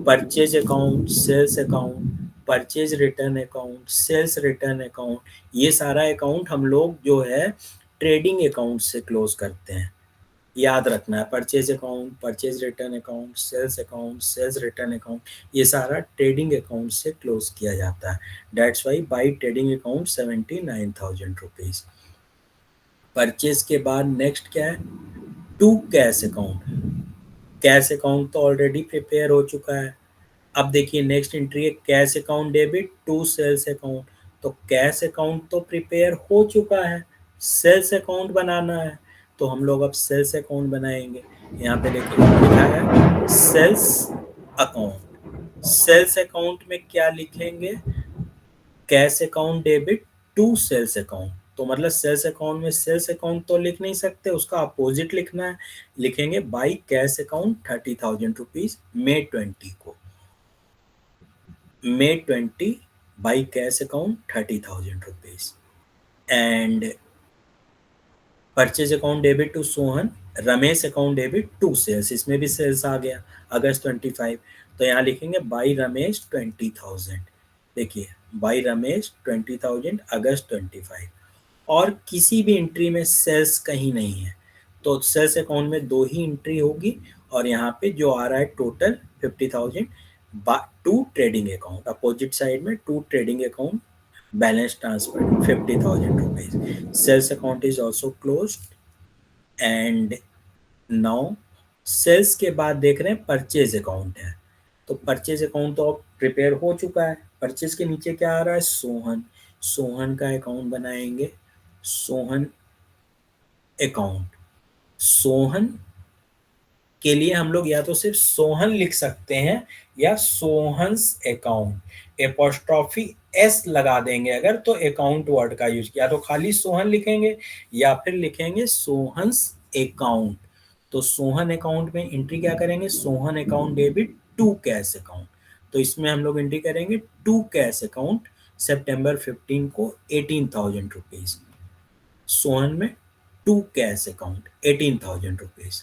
Purchase account, sales account, purchase return account, sales return account, ये सारा अकाउंट हम लोग जो है ट्रेडिंग अकाउंट से क्लोज करते हैं। याद रखना है, purchase account, purchase return account, sales return account, ये सारा ट्रेडिंग अकाउंट से क्लोज किया जाता है। That's why by trading account 79,000 rupees. Purchase के बाद नेक्स्ट क्या है, to cash account. Cash account तो ऑलरेडी प्रिपेयर हो चुका है। अब देखिए नेक्स्ट एंट्री है cash account debit to sales account. तो कैश अकाउंट तो प्रिपेयर हो चुका है, सेल्स अकाउंट बनाना है, तो हम लोग अब सेल्स अकाउंट बनाएंगे। यहाँ पे देखिए लिखा है सेल्स अकाउंट। सेल्स अकाउंट में क्या लिखेंगे, cash account debit to sales account. तो मतलब सेल्स अकाउंट में सेल्स अकाउंट तो लिख नहीं सकते, उसका अपोजिट लिखना है। लिखेंगे by cash account 30,000 rupees May 20 को। May 20 by cash account 30,000 rupees. And purchase account debit to Sohan, Ramesh account debit to sales, इसमें भी सेल्स आ गया August 25। तो यहाँ लिखेंगे बाई रमेश 20,000। देखिए बाई रमेश 20,000 August 25। और किसी भी एंट्री में सेल्स कहीं नहीं है, तो सेल्स अकाउंट में दो ही एंट्री होगी, और यहाँ पे जो आ रहा है total 50,000 to trading account, opposite side में to trading account balance transfer 50,000 rupees. Sales account is also close. And now sales के बाद देख रहे हैं परचेज अकाउंट है। तो परचेज अकाउंट तो अब प्रिपेयर हो चुका है। परचेज के नीचे क्या आ रहा है, सोहन। सोहन का अकाउंट बनाएंगे, सोहन अकाउंट। सोहन के लिए हम लोग या तो सिर्फ सोहन लिख सकते हैं या सोहन्स अकाउंट, एपोस्ट्रॉफी एस लगा देंगे अगर, तो अकाउंट वर्ड का यूज किया, तो खाली सोहन लिखेंगे या फिर लिखेंगे सोहन्स अकाउंट। तो सोहन अकाउंट में एंट्री क्या करेंगे, Sohan account debit to cash account. तो इसमें हम लोग एंट्री करेंगे टू कैश अकाउंट September 15 को 18,000 रुपीज। सोहन में टू कैश अकाउंट 18,000 रुपीज।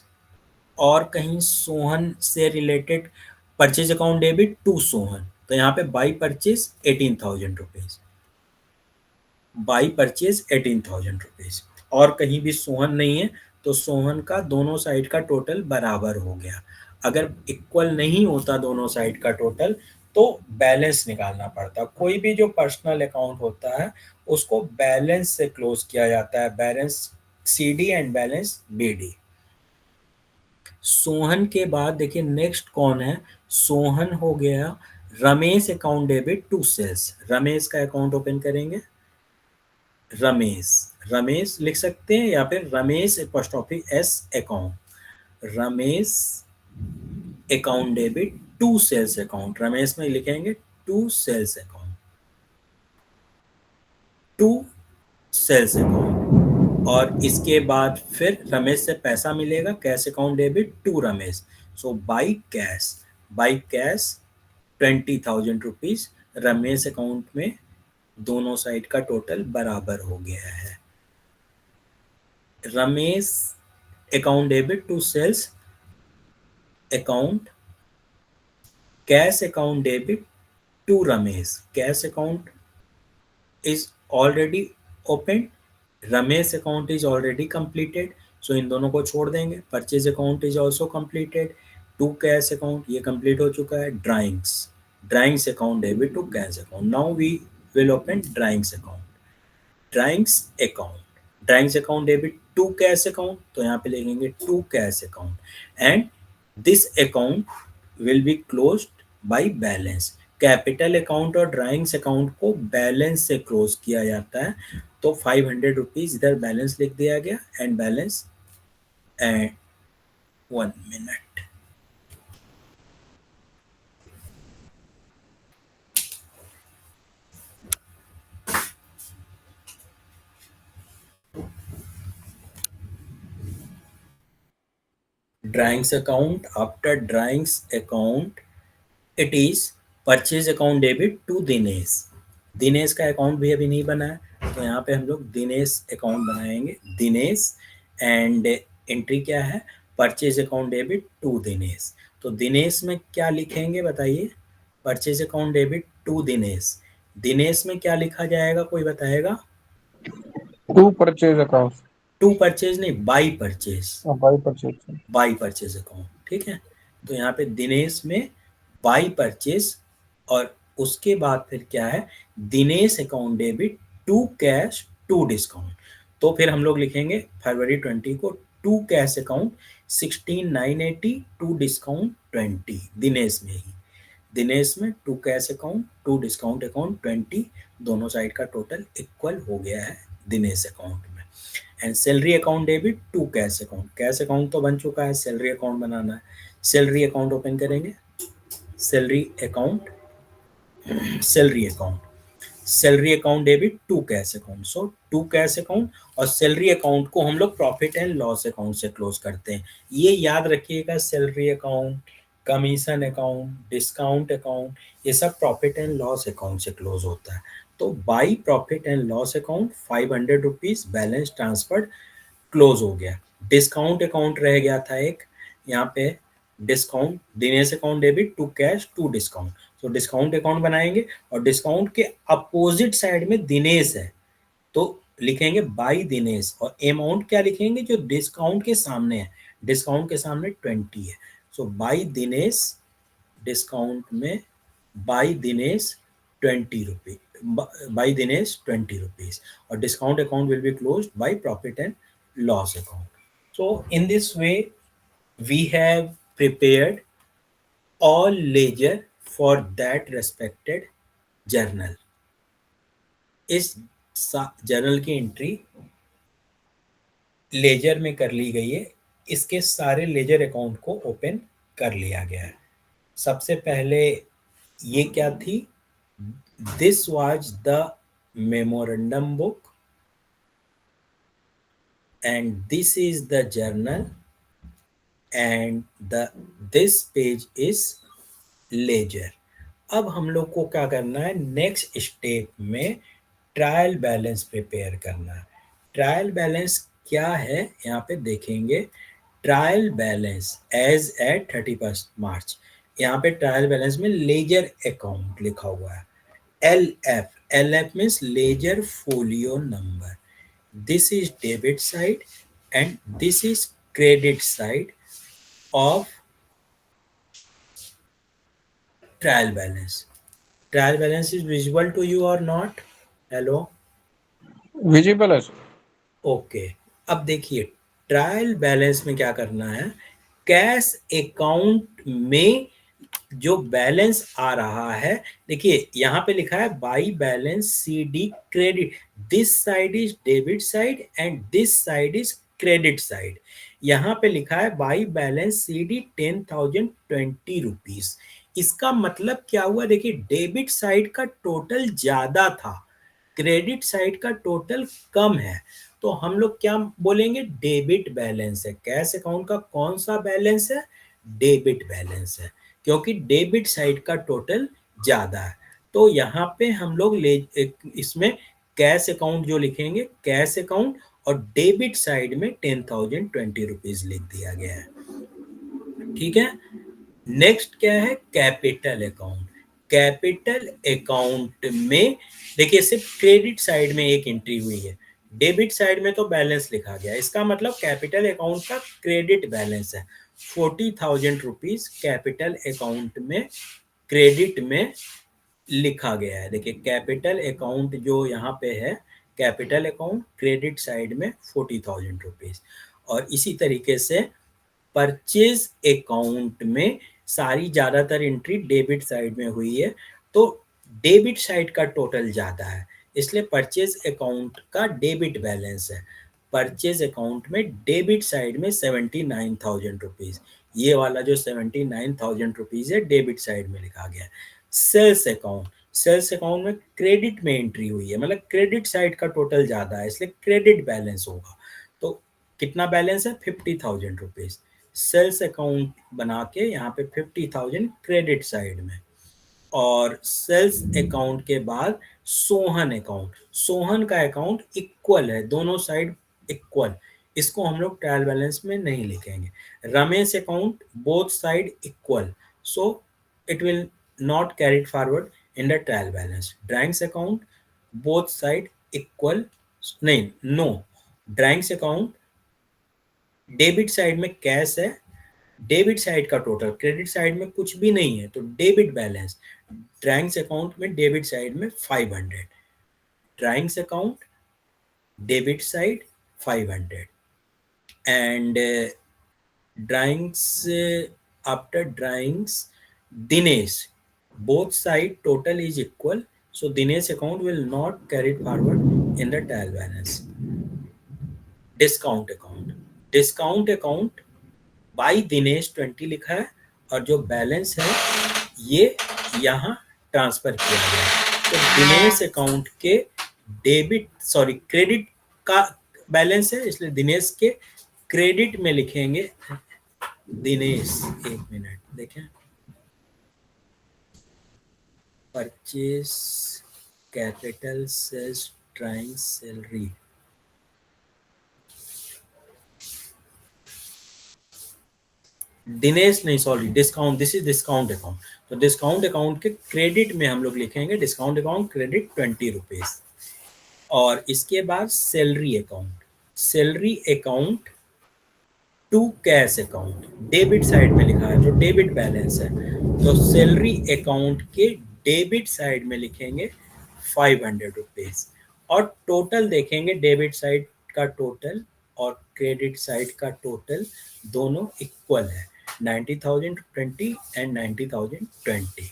और कहीं सोहन से related purchase account debit to Sohan, तो यहाँ पे by purchase 18,000 rupees, by purchase 18,000 rupees. और कहीं भी सोहन नहीं है, तो सोहन का दोनों साइड का टोटल बराबर हो गया। अगर इक्वल नहीं होता दोनों साइड का टोटल, तो बैलेंस निकालना पड़ता। कोई भी जो पर्सनल अकाउंट होता है उसको बैलेंस से क्लोज किया जाता है, balance CD and balance BD। Sohan के बाद देखिए नेक्स्ट कौन है, सोहन हो गया Ramesh account debit to sales. Ramesh का अकाउंट ओपन करेंगे, रमेश, रमेश लिख सकते हैं या फिर Ramesh apostrophe S account. Ramesh account debit to sales account, Ramesh में लिखेंगे to sales account, to sales account. और इसके बाद फिर रमेश से पैसा मिलेगा, cash account debit to Ramesh. So by cash, by cash 20,000 rupees Ramesh account में, दोनों साइड का टोटल बराबर हो गया है। Ramesh account debit to sales account, cash account debit to Ramesh, cash account is already opened, Ramesh account is already completed, so इन दोनों को छोड़ देंगे। Purchase account is also completed, to cash account ये कंप्लीट हो चुका है। Drawings, drawings account debit to cash account. Now we will open drawings account, drawings account, drawings account debit to cash account, तो यहाँ पे लिखेंगे to cash account. And this account will be closed by balance. Capital account और drawings account को balance से close किया जाता है, तो 500 रुपीज इधर बैलेंस लिख दिया गया and balance and 1 minute. Drawings account, after drawings account it is purchase account debit to Dinesh. Dinesh का अकाउंट भी अभी नहीं बना है, तो यहाँ पे हम लोग दिनेश अकाउंट बनाएंगे, दिनेश। एंड एंट्री क्या है, purchase account debit to Dinesh. तो दिनेश में क्या लिखेंगे बताइए, purchase account debit to Dinesh, Dinesh में क्या लिखा जाएगा कोई बताएगा। To purchase account, to purchase नहीं, by purchase, by purchase. By purchase account, ठीक है। तो यहाँ पे दिनेश में बाई परचेज, और उसके बाद फिर क्या है, Dinesh account debit to cash to discount. तो फिर हम लोग लिखेंगे फरवरी 20 को to cash account 16,980 to discount 20, Dinesh में ही, दिनेश में to cash account to discount account 20, दोनों साइड का टोटल इक्वल हो गया है दिनेश अकाउंट में। And salary account debit to cash account, cash account तो बन चुका है, सैलरी अकाउंट बनाना है। सैलरी अकाउंट ओपन करेंगे, salary account, salary account, salary account debit to cash account, so to cash account, और सैलरी अकाउंट को हम लोग प्रॉफिट एंड लॉस अकाउंट से क्लोज करते हैं। ये याद रखिएगा, salary account, commission account, discount account, ये सब प्रॉफिट एंड लॉस अकाउंट से क्लोज होता है। तो by profit and loss account 500 rupees balance transferred, close हो गया। डिस्काउंट अकाउंट रह गया था एक, यहाँ पे discount, Dinesh account debit to cash to discount, तो डिस्काउंट अकाउंट बनाएंगे, और डिस्काउंट के अपोजिट साइड में दिनेश है, तो लिखेंगे बाई दिनेश, और अमाउंट क्या लिखेंगे, जो डिस्काउंट के सामने है, डिस्काउंट के सामने 20 है, सो बाई दिनेश, डिस्काउंट में by Dinesh 20 rupees, by Dinesh 20 rupees, और discount account will be close by profit and loss account. So in this way, we have prepared all ledger for that respected journal. इस journal की entry laser में कर ली गई है, इसके सारे लेजर अकाउंट को ओपन कर लिया गया है। सबसे पहले ये क्या थी, this was the memorandum book and this is the journal and the this page is ledger. अब हम लोग को क्या करना है, नेक्स्ट स्टेप में ट्रायल बैलेंस प्रिपेयर करना है। ट्रायल बैलेंस क्या है, यहाँ पे देखेंगे, trial balance as at 31 March, यहाँ पे ट्रायल बैलेंस में लेजर अकाउंट लिखा हुआ है, L F, L F means ledger folio number, this is debit side and this is credit side of trial balance. Trial balance is visible to you or not? Hello? Visible है। Okay, अब देखिए trial balance में क्या करना है, cash account में जो balance आ रहा है, देखिए यहाँ पे लिखा है by balance C D credit, this side is debit side and this side is credit side. यहाँ पे लिखा है by balance C D 10,020 rupees. इसका मतलब क्या हुआ, देखिए डेबिट साइड का टोटल ज्यादा था, क्रेडिट साइड का टोटल कम है, तो हम लोग क्या बोलेंगे, डेबिट बैलेंस है। कैश अकाउंट का कौन सा बैलेंस है, डेबिट बैलेंस है, क्योंकि डेबिट साइड का टोटल ज्यादा है। तो यहाँ पे हम लोग इसमें कैश अकाउंट जो लिखेंगे, कैश अकाउंट, और डेबिट साइड में 10,020 रुपीज लिख दिया गया है, ठीक है। नेक्स्ट क्या है, कैपिटल अकाउंट। कैपिटल अकाउंट में देखिए सिर्फ क्रेडिट साइड में एक एंट्री हुई है, डेबिट साइड में तो बैलेंस लिखा गया, इसका मतलब कैपिटल अकाउंट का क्रेडिट बैलेंस है 40,000 रुपीज, कैपिटल अकाउंट में क्रेडिट में लिखा गया है। देखिए कैपिटल अकाउंट जो यहाँ पे है, कैपिटल अकाउंट क्रेडिट साइड में 40,000 रुपीज, और इसी तरीके से परचेज अकाउंट में सारी ज्यादातर एंट्री डेबिट साइड में हुई है, तो डेबिट साइड का टोटल ज्यादा है, इसलिए परचेज अकाउंट का डेबिट बैलेंस है, परचेज अकाउंट में डेबिट साइड में 79,000 रुपीज, ये वाला जो 79,000 रुपीज है डेबिट साइड में लिखा गया है। सेल्स अकाउंट, सेल्स अकाउंट में क्रेडिट में एंट्री हुई है, मतलब क्रेडिट साइड का टोटल ज्यादा है, इसलिए क्रेडिट बैलेंस होगा, तो कितना बैलेंस है, 50,000 रुपीज। सेल्स अकाउंट बना के यहाँ पे 50,000 क्रेडिट साइड में, और सेल्स अकाउंट के बाद सोहन अकाउंट, सोहन का अकाउंट इक्वल है, दोनों साइड इक्वल, इसको हम लोग ट्रायल बैलेंस में नहीं लिखेंगे। Ramesh account both side equal, so it will not carried forward in the trial balance. Drawings account both side equal, नहीं, no, drawings account, debit side में कैश है, डेबिट साइड का टोटल, क्रेडिट साइड में कुछ भी नहीं है, तो डेबिट बैलेंस ड्राइंग्स अकाउंट में डेबिट साइड में 500, drawings account debit side 500 and drawings after drawings Dinesh, both side total is equal, so Dinesh account will not carry forward in the trial balance. Discount account, discount account by Dinesh 20 लिखा है और जो balance है ये यहाँ transfer किया गया है, तो दिनेश अकाउंट के क्रेडिट का बैलेंस है, इसलिए दिनेश के क्रेडिट में लिखेंगे दिनेश, एक मिनट देखें, purchase capital sales drawing salary, Dinesh नहीं sorry discount, this is discount account, तो डिस्काउंट अकाउंट के क्रेडिट में हम लोग लिखेंगे डिस्काउंट अकाउंट क्रेडिट 20 रुपीज, और इसके बाद salary account, salary account to cash account, debit side में लिखा है जो डेबिट बैलेंस है, तो सैलरी अकाउंट के डेबिट साइड में लिखेंगे 500 रुपीज, और टोटल देखेंगे डेबिट साइड का टोटल और क्रेडिट साइड का टोटल दोनों इक्वल है, 90,020 एंड 90,020।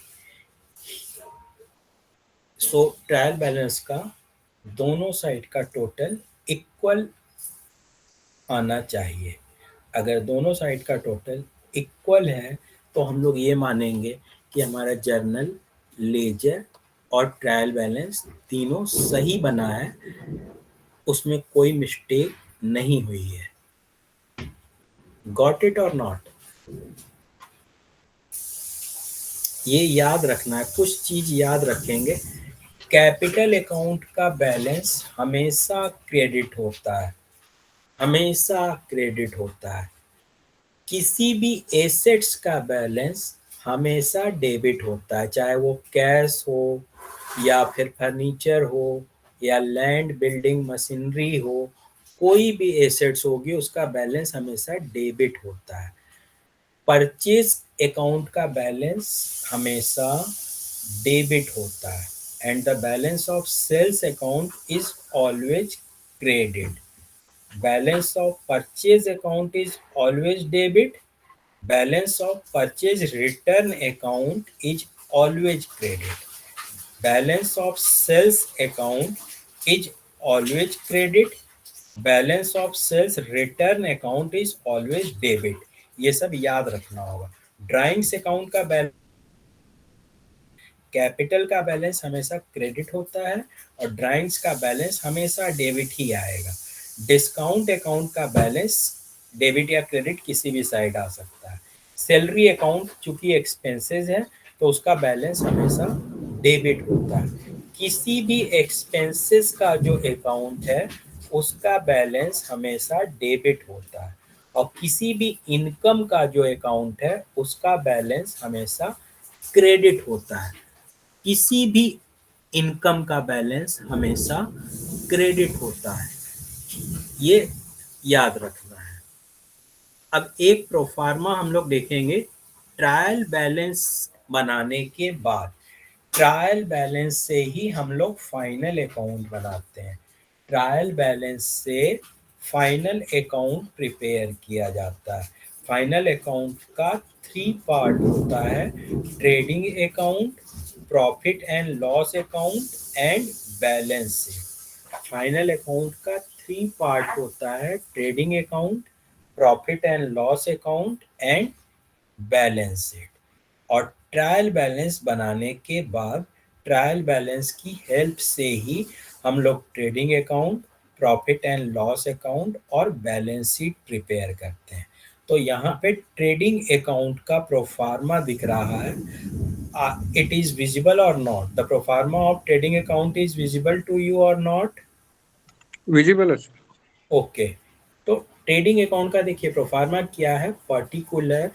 सो ट्रायल बैलेंस का दोनों साइड का टोटल इक्वल आना चाहिए। अगर दोनों साइड का टोटल इक्वल है तो हम लोग ये मानेंगे कि हमारा जर्नल, लेजर और ट्रायल बैलेंस तीनों सही बना है, उसमें कोई मिस्टेक नहीं हुई है। गॉट इट और नॉट? ये याद रखना है, कुछ चीज याद रखेंगे। कैपिटल अकाउंट का बैलेंस हमेशा क्रेडिट होता है, हमेशा क्रेडिट होता है। किसी भी एसेट्स का बैलेंस हमेशा डेबिट होता है, चाहे वो कैश हो या फिर फर्नीचर हो या लैंड बिल्डिंग मशीनरी हो, कोई भी एसेट्स होगी उसका बैलेंस हमेशा डेबिट होता है। परचेज अकाउंट का बैलेंस हमेशा डेबिट होता है and the balance of sales account is always credit. Balance of purchase account is always debit. Balance of purchase return account is always credit. Balance of sales account is always credit. Balance of sales return account is always debit. ये सब याद रखना होगा। Drawings account का balance, capital का balance हमेशा credit होता है और ड्राइंग्स का बैलेंस हमेशा डेबिट ही आएगा। डिस्काउंट अकाउंट का बैलेंस डेबिट या क्रेडिट किसी भी साइड आ सकता है। सैलरी अकाउंट चूंकि एक्सपेंसेस है तो उसका बैलेंस हमेशा डेबिट होता है। किसी भी एक्सपेंसेस का जो अकाउंट है उसका बैलेंस हमेशा डेबिट होता है, और किसी भी इनकम का जो अकाउंट है उसका बैलेंस हमेशा क्रेडिट होता है। किसी भी इनकम का बैलेंस हमेशा क्रेडिट होता है, ये याद रखना है। अब एक प्रोफार्मा हम लोग देखेंगे ट्रायल बैलेंस बनाने के बाद। ट्रायल बैलेंस से ही हम लोग फाइनल अकाउंट बनाते हैं, ट्रायल बैलेंस से फाइनल अकाउंट प्रिपेयर किया जाता है। फाइनल अकाउंट का 3 पार्ट होता है, trading account, profit and loss account and balance sheet. Final account का 3 पार्ट होता है, trading account, profit and loss account and balance sheet. और ट्रायल बैलेंस बनाने के बाद ट्रायल बैलेंस की हेल्प से ही हम लोग trading account, profit and loss account और बैलेंस शीट प्रिपेयर करते हैं। तो यहाँ पे ट्रेडिंग अकाउंट का प्रोफार्मा दिख रहा है, it is visible or not? The proforma of trading account is visible to you or not? Visible है। ओके, तो ट्रेडिंग अकाउंट का देखिए प्रोफार्मा क्या है, particular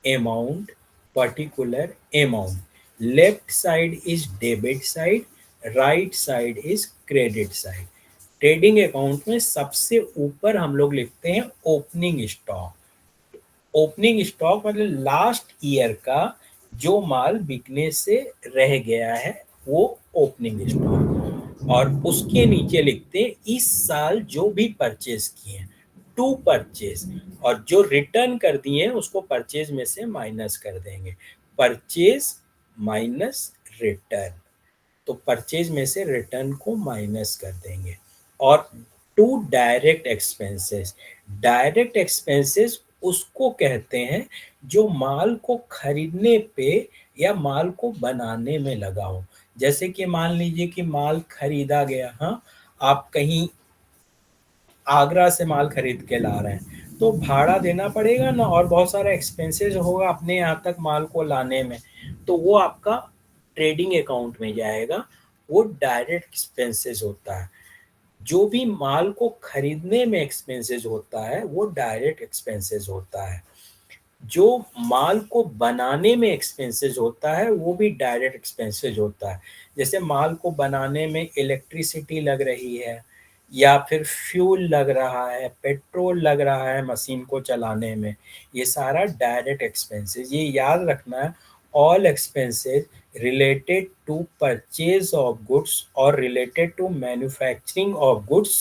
amount, particular amount, left side is debit side, right side is credit side. Trading account में सबसे ऊपर हम लोग लिखते हैं ओपनिंग स्टॉक। ओपनिंग स्टॉक मतलब लास्ट ईयर का जो माल बिकने से रह गया है वो ओपनिंग स्टॉक। और उसके नीचे लिखते हैं इस साल जो भी परचेज किए टू परचेज, और जो रिटर्न कर दिए हैं उसको परचेज में से माइनस कर देंगे। परचेज माइनस रिटर्न, तो परचेज में से रिटर्न को माइनस कर देंगे। और to direct expenses, direct expenses उसको कहते हैं जो माल को खरीदने पे या माल को बनाने में लगा हो। जैसे कि मान लीजिए कि माल खरीदा गया, हाँ, आप कहीं आगरा से माल खरीद के ला रहे हैं तो भाड़ा देना पड़ेगा ना, और बहुत सारा एक्सपेंसेस होगा अपने यहाँ तक माल को लाने में, तो वो आपका ट्रेडिंग अकाउंट में जाएगा, वो डायरेक्ट एक्सपेंसेस होता है। जो भी माल को खरीदने में एक्सपेंसेस होता है वो डायरेक्ट एक्सपेंसेस होता है। जो माल को बनाने में एक्सपेंसेस होता है वो भी डायरेक्ट एक्सपेंसेस होता है। जैसे माल को बनाने में इलेक्ट्रिसिटी लग रही है, या फिर फ्यूल लग रहा है, पेट्रोल लग रहा है मशीन को चलाने में, ये सारा डायरेक्ट एक्सपेंसेस। ये याद रखना है, all expenses related to purchase of goods or related to manufacturing of goods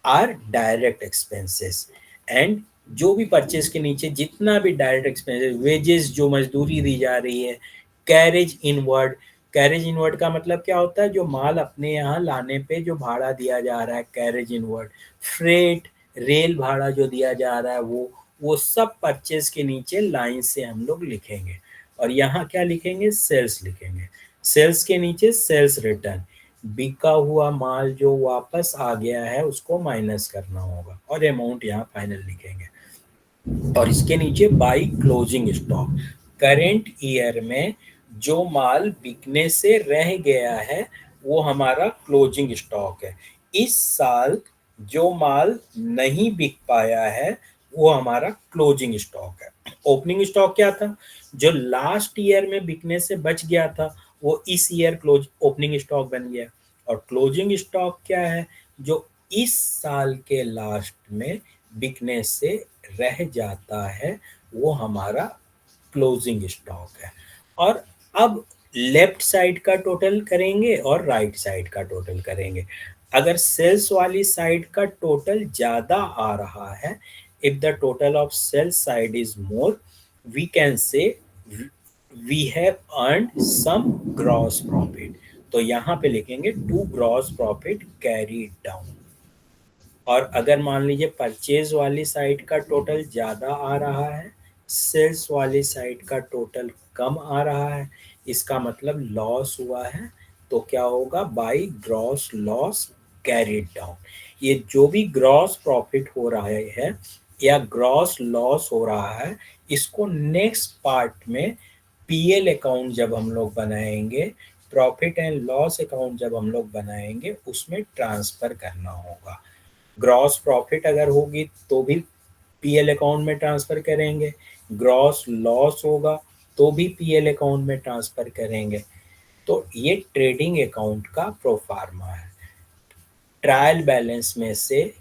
are direct expenses। And जो भी परचेज के नीचे जितना भी डायरेक्ट एक्सपेंसेस, वेजेस जो मजदूरी दी जा रही है, कैरेज इनवर्ड, कैरेज इनवर्ड का मतलब क्या होता है, जो माल अपने यहाँ लाने पे जो भाड़ा दिया जा रहा है, कैरेज इनवर्ड। फ्रेट, रेल भाड़ा जो दिया जा रहा है वो सब परचेज के नीचे लाइन से हम लोग लिखेंगे। और यहाँ क्या लिखेंगे, सेल्स लिखेंगे। सेल्स के नीचे सेल्स रिटर्न, बिका हुआ माल जो वापस आ गया है उसको माइनस करना होगा, और अमाउंट यहाँ फाइनल लिखेंगे। और इसके नीचे by closing stock, current year में जो माल बिकने से रह गया है वो हमारा क्लोजिंग स्टॉक है। इस साल जो माल नहीं बिक पाया है वो हमारा क्लोजिंग स्टॉक है। ओपनिंग स्टॉक क्या था, जो लास्ट ईयर में बिकने से बच गया था वो इस ईयर क्लोज ओपनिंग स्टॉक बन गया। और क्लोजिंग स्टॉक क्या है, जो इस साल के लास्ट में बिकने से रह जाता है वो हमारा क्लोजिंग स्टॉक है। और अब लेफ्ट साइड का टोटल करेंगे और राइट साइड का टोटल करेंगे। अगर सेल्स वाली साइड का टोटल ज़्यादा आ रहा है, if the total of sales side is more, we can say we have earned some gross profit. तो यहाँ पे लिखेंगे to gross profit carry down. और अगर मान लीजिए परचेज वाली साइड का टोटल ज़्यादा आ रहा है, सेल्स वाली साइड का टोटल कम आ रहा है, इसका मतलब लॉस हुआ है, तो क्या होगा, by gross loss carried down. ये जो भी ग्रॉस प्रॉफिट हो रहा है या ग्रॉस लॉस हो रहा है, इसको नेक्स्ट पार्ट में पीएल अकाउंट जब हम लोग बनाएंगे, प्रॉफिट एंड लॉस अकाउंट जब हम लोग बनाएंगे, उसमें ट्रांसफ़र करना होगा। ग्रॉस प्रॉफिट अगर होगी तो भी पीएल अकाउंट में ट्रांसफ़र करेंगे, ग्रॉस लॉस होगा तो भी पीएल अकाउंट में ट्रांसफ़र करेंगे। तो ये ट्रेडिंग अकाउंट का प्रोफार्मा है। ट्रायल बैलेंस में से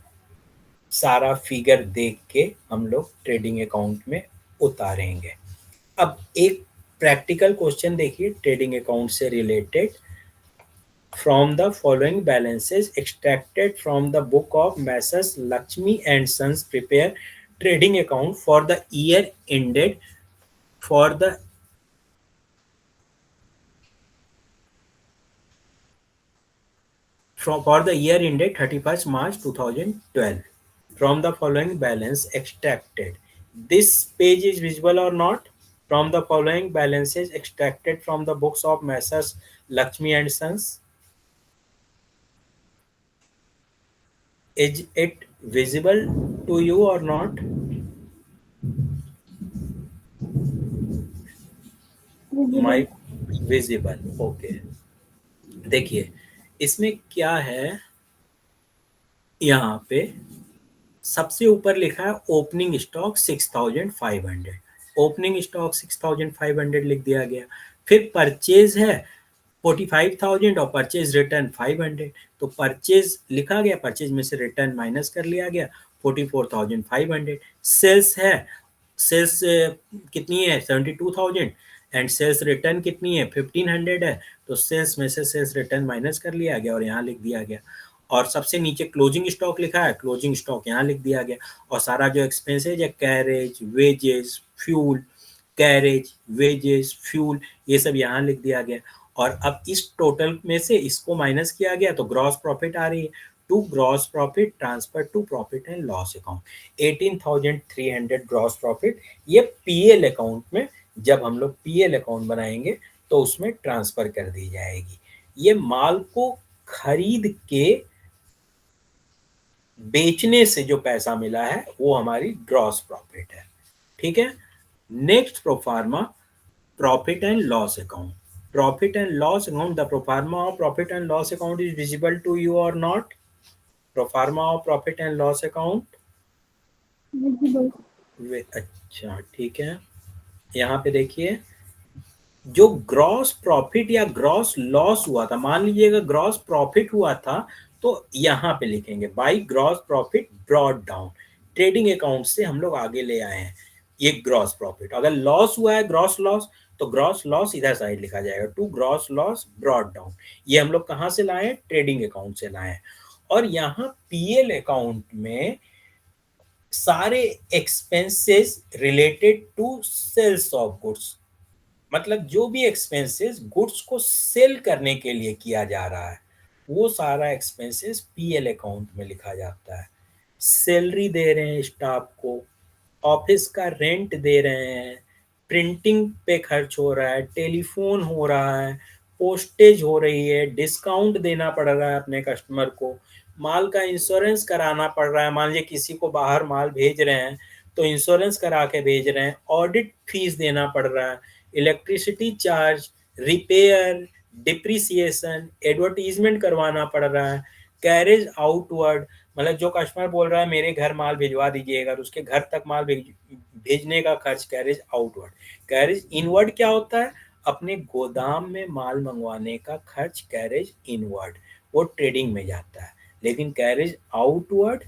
सारा फिगर देख के हम लोग ट्रेडिंग अकाउंट में उतारेंगे। अब एक प्रैक्टिकल क्वेश्चन देखिए ट्रेडिंग अकाउंट से related. From the following balances extracted from the book of Messrs. Lakshmi and Sons, prepare trading account for the year ended for the for the year ended 31st March 2012. From the following balance extracted. This page is visible or not? From the following balances extracted from the books of Messrs. Lakshmi and Sons. Is it visible to you or not? My visible, okay. देखिए इसमें क्या है, यहाँ पे सबसे ऊपर लिखा है ओपनिंग स्टॉक 6500, ओपनिंग स्टॉक 6500 लिख दिया गया। फिर परचेज है 45,000 और परचेज रिटर्न 500, तो परचेज लिखा गया, परचेज में से रिटर्न माइनस कर लिया गया 44,500। सेल्स है, सेल्स कितनी है 72,000 एंड सेल्स रिटर्न कितनी है 1500 है, तो सेल्स में से सेल्स रिटर्न माइनस कर लिया गया और यहाँ लिख दिया गया। और सबसे नीचे क्लोजिंग स्टॉक लिखा है, क्लोजिंग स्टॉक यहाँ लिख दिया गया। और सारा जो एक्सपेंसेज है, carriage, wages, fuel, carriage, wages, fuel, ये सब यहाँ लिख दिया गया। और अब इस टोटल में से इसको माइनस किया गया तो ग्रॉस प्रॉफिट आ रही है। To gross profit transfer to profit and loss account 18,300 gross profit, ये पीएल अकाउंट में, जब हम लोग पीएल अकाउंट बनाएंगे तो उसमें ट्रांसफर कर दी जाएगी। ये माल को खरीद के बेचने से जो पैसा मिला है वो हमारी ग्रॉस प्रॉफिट है। ठीक है। Next proforma profit and loss account. Profit and loss account, the proforma of profit and loss account is visible to you or not? Proforma of profit and loss account अच्छा ठीक है। यहाँ पे देखिए, जो ग्रॉस प्रॉफिट या gross loss हुआ था, मान लीजिएगा ग्रॉस प्रॉफिट हुआ था तो यहाँ पे लिखेंगे by gross profit brought down. Trading account से हम लोग आगे ले आए हैं ये ग्रॉस प्रॉफिट। अगर लॉस हुआ है ग्रॉस लॉस, तो ग्रॉस लॉस इधर साइड लिखा जाएगा, to gross loss brought down. ये हम लोग कहाँ से लाए हैं? ट्रेडिंग अकाउंट से लाए हैं। और यहाँ पीएल अकाउंट में सारे expenses related to sales of goods, मतलब जो भी एक्सपेंसेस गुड्स को सेल करने के लिए किया जा रहा है वो सारा एक्सपेंसेस पीएल अकाउंट में लिखा जाता है। सैलरी दे रहे हैं स्टाफ को, ऑफिस का रेंट दे रहे हैं, प्रिंटिंग पे खर्च हो रहा है, टेलीफोन हो रहा है, पोस्टेज हो रही है, डिस्काउंट देना पड़ रहा है अपने कस्टमर को, माल का इंश्योरेंस कराना पड़ रहा है, मान लीजिए किसी को बाहर माल भेज रहे हैं तो इंश्योरेंस करा के भेज रहे हैं, ऑडिट फीस देना पड़ रहा है, electricity charge, repair, depreciation, advertisement करवाना पड़ रहा है, कैरेज आउटवर्ड, मतलब जो कस्टमर बोल रहा है मेरे घर माल भिजवा दीजिएगा तो उसके घर तक माल भेजने का खर्च कैरेज आउटवर्ड। कैरेज इनवर्ड क्या होता है? अपने गोदाम में माल मंगवाने का खर्च कैरेज इनवर्ड, वो ट्रेडिंग में जाता है। लेकिन कैरेज आउटवर्ड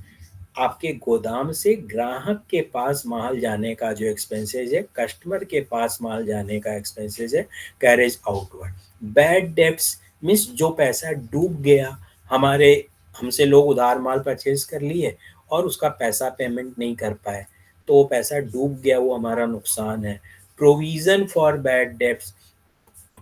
आपके गोदाम से ग्राहक के पास माल जाने का जो एक्सपेंसेस है, कस्टमर के पास माल जाने का एक्सपेंसेस है, carriage outward. Bad debts means जो पैसा डूब गया, हमारे हमसे लोग उधार माल परचेज कर लिए और उसका पैसा पेमेंट नहीं कर पाए तो वो पैसा डूब गया, वो हमारा नुकसान है। प्रोविजन फॉर बैड डेब्ट्स,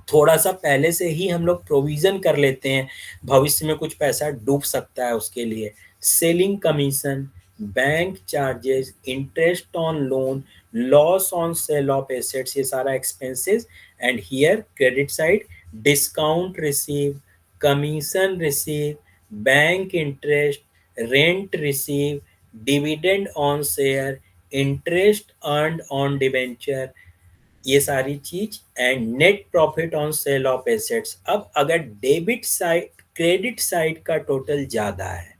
थोड़ा सा पहले से ही हम लोग प्रोविजन कर लेते हैं, भविष्य में कुछ पैसा डूब सकता है उसके लिए। Selling commission, bank charges, interest on loan, loss on sale of assets, ये सारा expenses. And here credit side, discount receive, commission receive, bank interest, rent receive, dividend on share, interest earned on debenture, ये सारी चीज। And net profit on sale of assets. अब अगर debit side credit side का total ज्यादा है,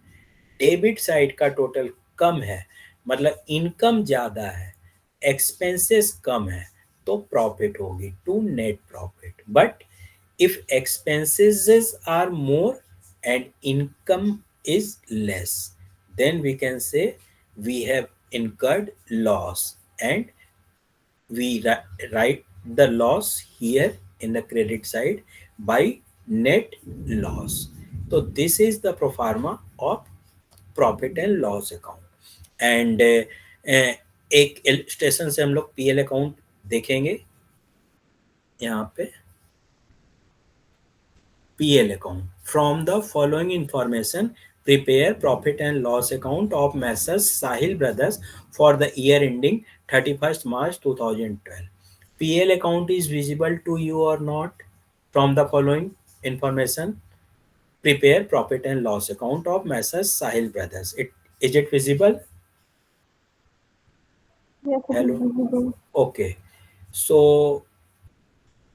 debit side का total कम है, मतलब इनकम ज्यादा है, एक्सपेंसेस कम है, तो प्रॉफिट होगी to net profit. But if expenses are more and income is less, then we can say we have incurred loss and we write the loss here in the credit side by net loss. So this is the pro forma of profit and loss account and एक illustration से हम लोग PL account देखेंगे। यहाँ पे PL account. From the following information, prepare profit and loss account of Messrs Sahil Brothers for the year ending 31st March 2012. PL account is visible to you or not? From the following information, prepare profit and loss account of Messrs Sahil Brothers. Is it visible? Yes, it is Hello. visible. Okay. So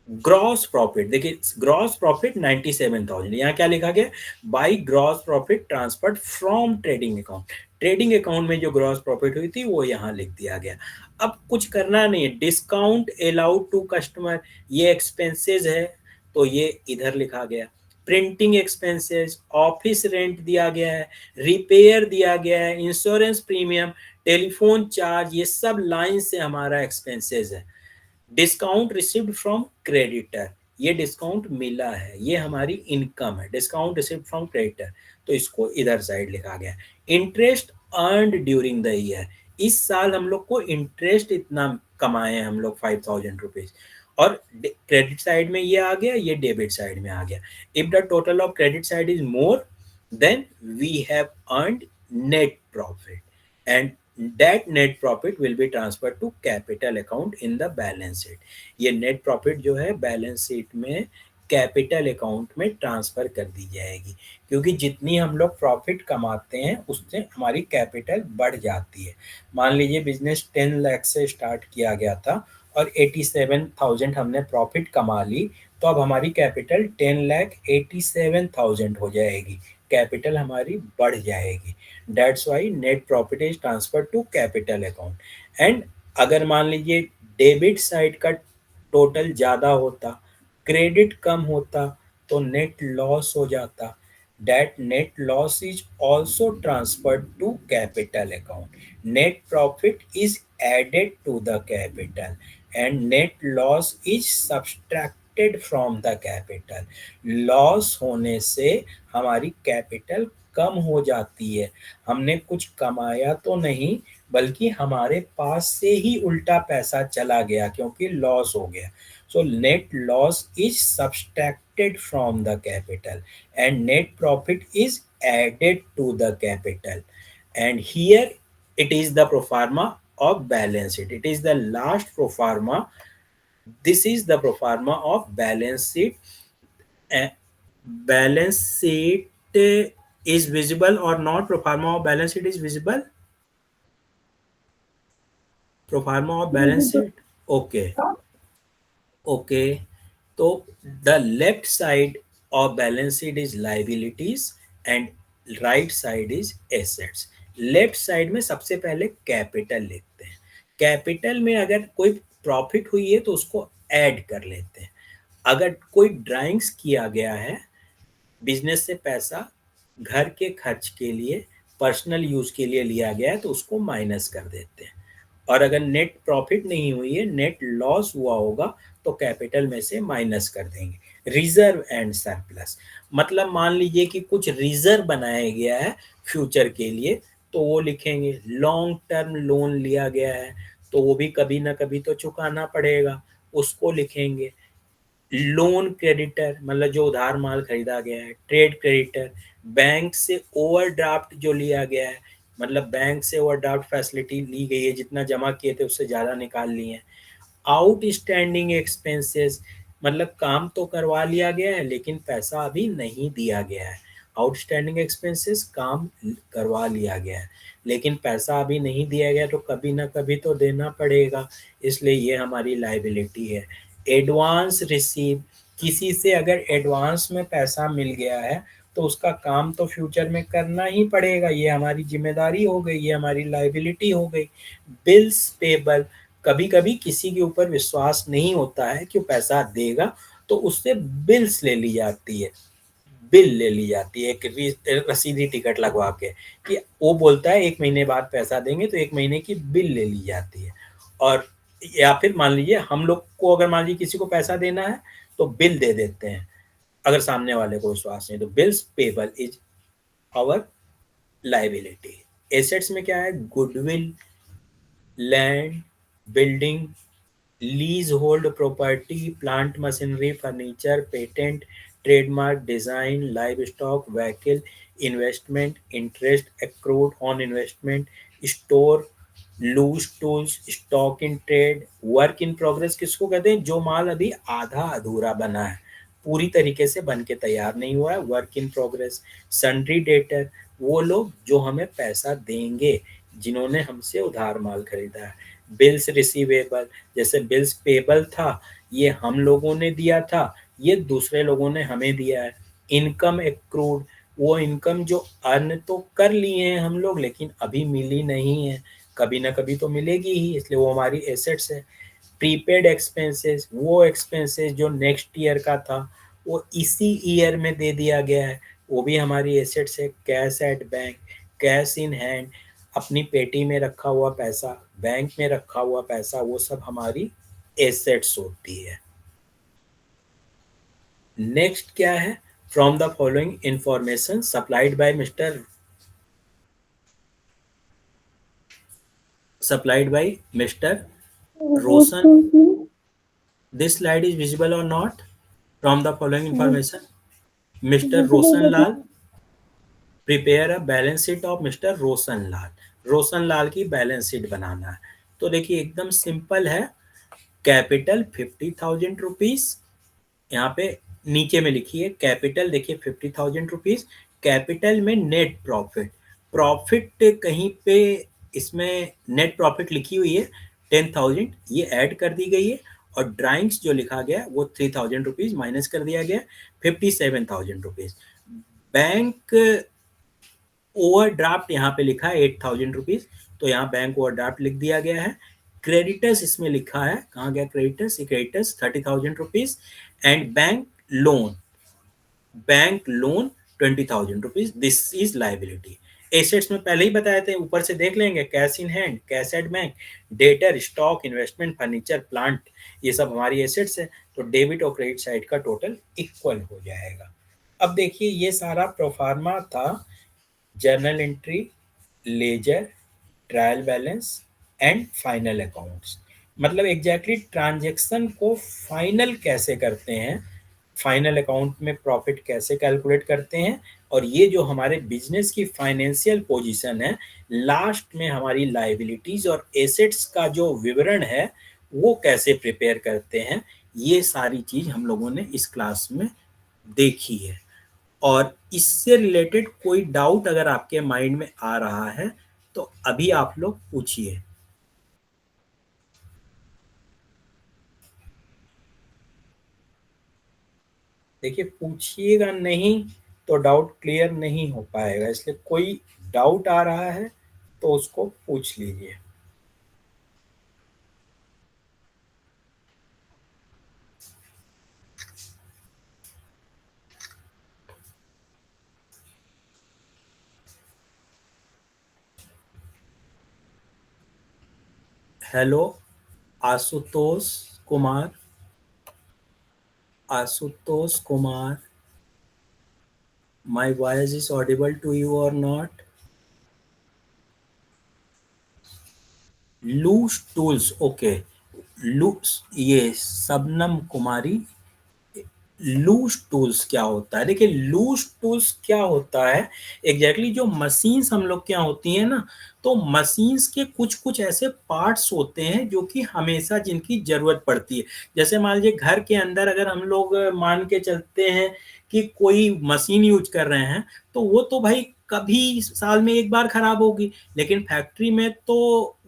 gross profit देखिए, gross profit 97,000, यहाँ क्या लिखा गया? By gross profit transferred from trading account. Trading account में जो gross profit हुई थी वो यहाँ लिख दिया गया। अब कुछ करना नहीं है, डिस्काउंट अलाउड टू कस्टमर, ये एक्सपेंसेस है तो ये इधर लिखा गया। प्रिंटिंग एक्सपेंसेस, ऑफिस रेंट दिया गया है, रिपेयर दिया गया है, इंश्योरेंस प्रीमियम, टेलीफोन चार्ज, ये सब लाइन से हमारा एक्सपेंसेस है। डिस्काउंट रिसीव्ड फ्रॉम क्रेडिटर, ये डिस्काउंट मिला है, ये हमारी इनकम है, डिस्काउंट रिसीव्ड फ्रॉम क्रेडिटर, तो इसको इधर साइड लिखा गया। Interest earned during the year, इस साल हम लोग को इंटरेस्ट इतना कमाए हैं हम लोग 5000 रुपीज, और क्रेडिट साइड में ये आ गया, ये डेबिट साइड में आ गया। If the total of credit side is more then we have earned net profit, and that net profit will be transferred to capital account in the balance sheet। ये net profit जो है balance sheet में capital account में transfer कर दी जाएगी, क्योंकि जितनी हम लोग प्रॉफिट कमाते हैं उससे हमारी कैपिटल बढ़ जाती है। मान लीजिए बिजनेस 10 लाख से स्टार्ट किया गया था और 87,000 हमने प्रॉफिट कमा ली, तो अब हमारी कैपिटल 10,87,000 हो जाएगी, कैपिटल हमारी बढ़ जाएगी। That's why net profit is transfer to capital account. And अगर मान लीजिए डेबिट साइड का टोटल ज़्यादा होता, क्रेडिट कम होता, तो नेट लॉस हो जाता। That net loss is also transferred to capital account. Net profit is added to the capital and net loss is subtracted from the capital. Loss होने से हमारी कैपिटल कम हो जाती है, हमने कुछ कमाया तो नहीं बल्कि हमारे पास से ही उल्टा पैसा चला गया क्योंकि लॉस हो गया। So net loss is subtracted from the capital and net profit is added to the capital, and here it is the proforma of balance sheet, it is the last proforma, this is the proforma of balance sheet। balance sheet is visible or not? Proforma of balance sheet is visible, proforma of balance sheet, okay, okay। तो the left side of balance sheet is liabilities and right side is assets। Left side में सबसे पहले capital लिखते हैं, capital में अगर कोई profit हुई है तो उसको ऐड कर लेते हैं। अगर कोई ड्राइंग्स किया गया है, बिजनेस से पैसा घर के खर्च के लिए, पर्सनल यूज के लिए लिया गया है, तो उसको माइनस कर देते हैं। और अगर नेट प्रॉफिट नहीं हुई है, नेट लॉस हुआ होगा, तो कैपिटल में से माइनस कर देंगे। रिजर्व एंड सरप्लस, मतलब मान लीजिए कि कुछ रिजर्व बनाया गया है फ्यूचर के लिए, तो वो लिखेंगे। लॉन्ग टर्म लोन लिया गया है तो वो भी कभी ना कभी तो चुकाना पड़ेगा, उसको लिखेंगे। लोन क्रेडिटर, मतलब जो उधार माल खरीदा गया है। ट्रेड क्रेडिटर, बैंक से ओवरड्राफ्ट जो लिया गया है, मतलब बैंक से ओवरड्राफ्ट फैसिलिटी ली गई है, जितना जमा किए थे उससे ज़्यादा निकाल लिए हैं। आउटस्टैंडिंग एक्सपेंसेस, मतलब काम तो करवा लिया गया है लेकिन पैसा अभी नहीं दिया गया है। आउटस्टैंडिंग एक्सपेंसेस, काम करवा लिया गया है लेकिन पैसा अभी नहीं दिया गया, तो कभी ना कभी तो देना पड़ेगा, इसलिए ये हमारी लाइबिलिटी है। एडवांस रिसीव, किसी से अगर एडवांस में पैसा मिल गया है तो उसका काम तो फ्यूचर में करना ही पड़ेगा, ये हमारी जिम्मेदारी हो गई, ये हमारी लाइबिलिटी हो गई। बिल्स पेबल, कभी कभी किसी के ऊपर विश्वास नहीं होता है कि वो पैसा देगा, तो उससे बिल्स ले ली जाती है, बिल ले ली जाती है, एक रसीदी टिकट लगवा के, कि वो बोलता है 1 महीने बाद पैसा देंगे, तो 1 महीने की बिल ले ली जाती है। और या फिर मान लीजिए हम लोग को, अगर मान लीजिए किसी को पैसा देना है तो बिल दे देते हैं, अगर सामने वाले को विश्वास नहीं, तो bills payable is our liability. Assets में क्या है? Goodwill, land, building, lease hold property, plant machinery, furniture, patent, trademark, design, live stock, vehicle, investment, interest accrued on investment, store, loose tools, stock in trade. Work in progress किसको कहते हैं? जो माल अभी आधा अधूरा बना है, पूरी तरीके से बन के तैयार नहीं हुआ है, work in progress. Sundry debtor, वो लोग जो हमें पैसा देंगे, जिन्होंने हमसे उधार माल खरीदा है। बिल्स रिसीवेबल, जैसे बिल्स पेबल था, ये हम लोगों ने दिया था, ये दूसरे लोगों ने हमें दिया है। इनकम एक्रूड, वो इनकम जो अर्न तो कर लिए हैं हम लोग लेकिन अभी मिली नहीं है, कभी ना कभी तो मिलेगी ही, इसलिए वो हमारी एसेट्स है। प्रीपेड एक्सपेंसेस, वो एक्सपेंसेस जो नेक्स्ट ईयर का था, वो इसी ईयर में दे दिया गया है, वो भी हमारी एसेट्स है। Cash at bank, cash in hand, अपनी पेटी में रखा हुआ पैसा, बैंक में रखा हुआ पैसा, वो सब हमारी एसेट्स होती है। नेक्स्ट क्या है, from the following information supplied by mister Roshan, this slide is visible or not? From the following information, Mr. Roshan Lal prepare a balance sheet of Mr. Roshan Lal. Roshan Lal की बैलेंस शीट बनाना है। तो देखिए एकदम simple है। Capital 50,000 rupees, यहाँ पे नीचे में लिखिए कैपिटल, देखिए 50,000 रुपीज। कैपिटल में नेट प्रॉफिट, प्रॉफिट कहीं पे इसमें नेट प्रॉफिट लिखी हुई है 10,000, ये ऐड कर दी गई है। और ड्राइंग्स जो लिखा गया वो 3,000 रुपीज माइनस कर दिया गया, 57,000 रुपीज। बैंक ओवरड्राफ्ट यहाँ पे लिखा है 8,000 रुपीज, तो यहाँ बैंक ओवरड्राफ्ट लिख दिया गया है। क्रेडिटर्स इसमें लिखा है, कहाँ गया creditors, creditors 30,000 rupees. And bank loan 20,000 rupees, this is liability. Assets में पहले ही बताए थे, ऊपर से देख लेंगे, cash in hand, cash at bank, debtor, stock, investment, furniture, plant, ये सब हमारी एसेट्स है। तो डेबिट और क्रेडिट साइड का टोटल इक्वल हो जाएगा। अब देखिए ये सारा प्रोफार्मा था, journal entry, ledger, trial balance and final accounts. मतलब एग्जैक्टली ट्रांजेक्शन को फाइनल कैसे करते हैं, फाइनल अकाउंट में प्रॉफिट कैसे कैलकुलेट करते हैं, और ये जो हमारे बिजनेस की फाइनेंशियल पोजीशन है, लास्ट में हमारी लायबिलिटीज और एसेट्स का जो विवरण है वो कैसे प्रिपेयर करते हैं, ये सारी चीज हम लोगों ने इस क्लास में देखी है। और इससे रिलेटेड कोई डाउट अगर आपके माइंड में आ रहा है तो अभी आप लोग पूछिए। देखिए पूछिएगा नहीं तो डाउट क्लियर नहीं हो पाएगा, इसलिए कोई डाउट आ रहा है तो उसको पूछ लीजिए। Hello Ashutosh Kumar, Ashutosh Kumar, my voice is audible to you or not? Loose tools, okay, loose, ये सबनम कुमारी, लूज टूल्स क्या होता है? देखिए लूज टूल्स क्या होता है एग्जैक्टली, जो मशीन्स हम लोग क्या होती हैं ना, तो मशीन्स के कुछ कुछ ऐसे पार्ट्स होते हैं जो कि हमेशा जिनकी जरूरत पड़ती है। जैसे मान लीजिए घर के अंदर अगर हम लोग मान के चलते हैं कि कोई मशीन यूज कर रहे हैं, तो वो तो भाई कभी साल में एक बार खराब होगी, लेकिन फैक्ट्री में तो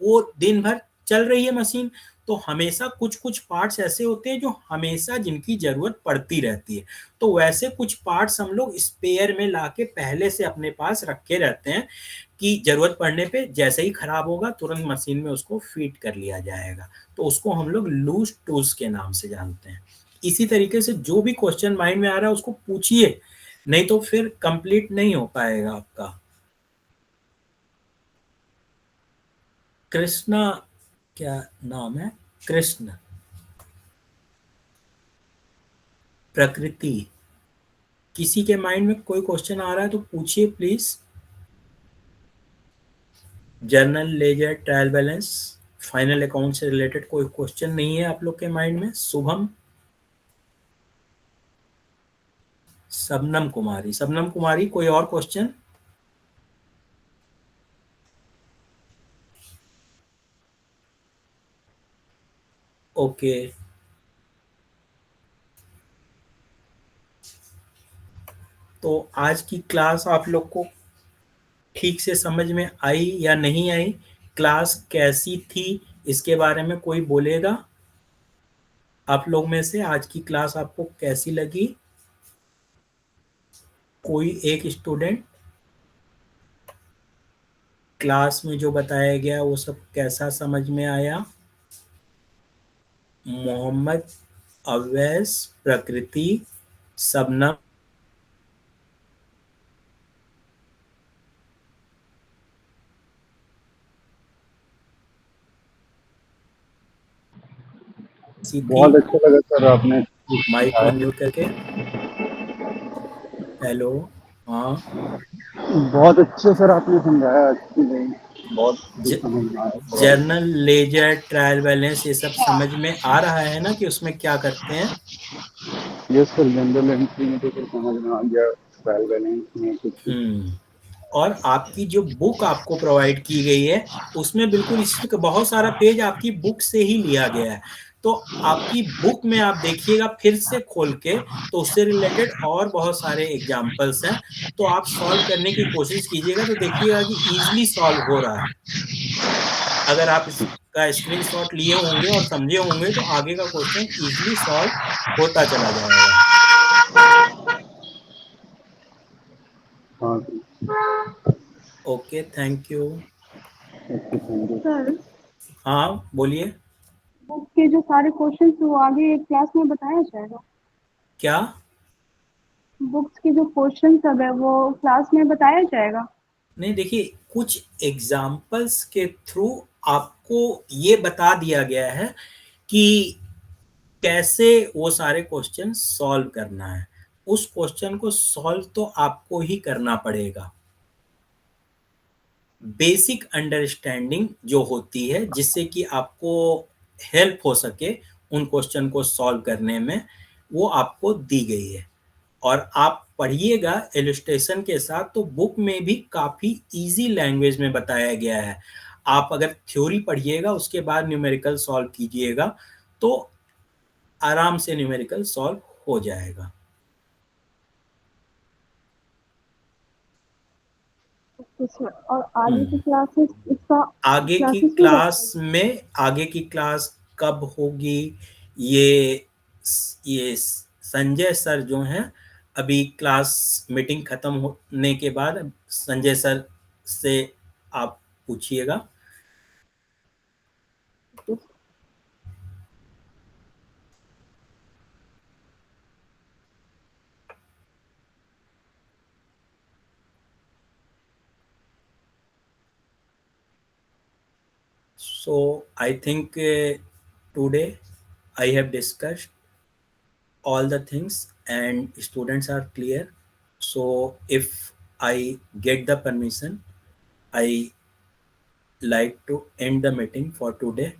वो दिन भर चल रही है मशीन। तो हमेशा कुछ कुछ पार्ट्स ऐसे होते हैं जो हमेशा जिनकी जरूरत पड़ती रहती है। तो वैसे कुछ पार्ट्स हम लोग स्पेयर में लाके पहले से अपने पास रखे रहते हैं कि जरूरत पड़ने पे जैसे ही खराब होगा तुरंत मशीन में उसको फीड कर लिया जाएगा। तो उसको हम लोग लूज टूल्स के नाम से जानते हैं। इसी तरीके से जो भी क्वेश्चन माइंड में आ रहा है उसको पूछिए, नहीं तो फिर कंप्लीट नहीं हो पाएगा आपका। कृष्णा, क्या नाम है? कृष्ण, प्रकृति। किसी के माइंड में कोई क्वेश्चन आ रहा है तो पूछिए please. Journal, ledger, trial balance, final account से रिलेटेड कोई क्वेश्चन नहीं है आप लोग के माइंड में? शुभम, सबनम कुमारी, सबनम कुमारी, कोई और क्वेश्चन? ओके, तो आज की क्लास आप लोग को ठीक से समझ में आई या नहीं आई? क्लास कैसी थी इसके बारे में कोई बोलेगा? आप लोग में से आज की क्लास आपको कैसी लगी? कोई एक स्टूडेंट, क्लास में जो बताया गया वो सब कैसा समझ में आया? मोहम्मद, अवैस, प्रकृति, सबनम, सीपी, बहुत अच्छा लगा सर आपने माइक को सिखाया। अनम्यूट करके। हेलो। हाँ। बहुत अच्छे सर आपने समझाया, अच्छी नहीं, बहुत कुछ समझ में आया सर आपको। जर्नल लेजर ट्रायल बैलेंस ये सब समझ में आ रहा है ना कि उसमें क्या करते हैं? यस सर, जनरल एंट्री में तो फिर समझ में आ गया, ट्रायल बैलेंस में कुछ। हम्म। और आपकी जो बुक आपको प्रोवाइड की गई है उसमें बिल्कुल इसी का बहुत सारा पेज आपकी बुक से ही लिया गया है। तो आपकी बुक में आप देखिएगा फिर से खोल के, तो उससे रिलेटेड और बहुत सारे एग्जाम्पल्स हैं। तो आप सॉल्व करने की कोशिश कीजिएगा तो देखिएगा कि इजीली सॉल्व हो रहा है। अगर आप इसका स्क्रीनशॉट लिए होंगे और समझे होंगे तो आगे का क्वेश्चन इजीली सॉल्व होता चला जाएगा। हाँ okay, thank you. Sir. Sir, हाँ बोलिए। बुक के जो सारे क्वेश्चंस वो आगे क्लास में बताया जाएगा? क्या? बुक्स के जो क्वेश्चन सब है वो क्लास में बताया जाएगा? नहीं, देखिए कुछ एग्जाम्पल्स के थ्रू आपको ये बता दिया गया है कि कैसे वो सारे क्वेश्चन सॉल्व करना है। उस क्वेश्चन को सॉल्व तो आपको ही करना पड़ेगा। बेसिक अंडरस्टैंडिंग जो होती है जिससे कि आपको हेल्प हो सके उन क्वेश्चन को सॉल्व करने में, वो आपको दी गई है। और आप पढ़िएगा इलस्ट्रेशन के साथ तो बुक में भी काफ़ी इजी लैंग्वेज में बताया गया है। आप अगर थ्योरी पढ़िएगा उसके बाद न्यूमेरिकल सॉल्व कीजिएगा तो आराम से न्यूमेरिकल सॉल्व हो जाएगा। ओके सर, और आगे की क्लासेस इसका आगे की क्लासेस भी क्लास बताइए। में, आगे की क्लास कब होगी, ये ये संजय सर जो हैं, अभी क्लास मीटिंग खत्म होने के बाद संजय सर से आप पूछिएगा। So I think today I have discussed all the things and students are clear. So if I get the permission, I like to end the meeting for today.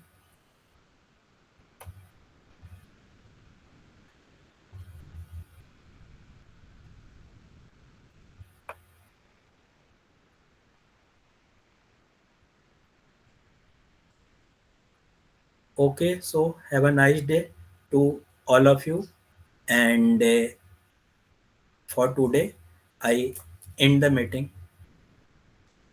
Okay, so have a nice day to all of you. And for today, I end the meeting.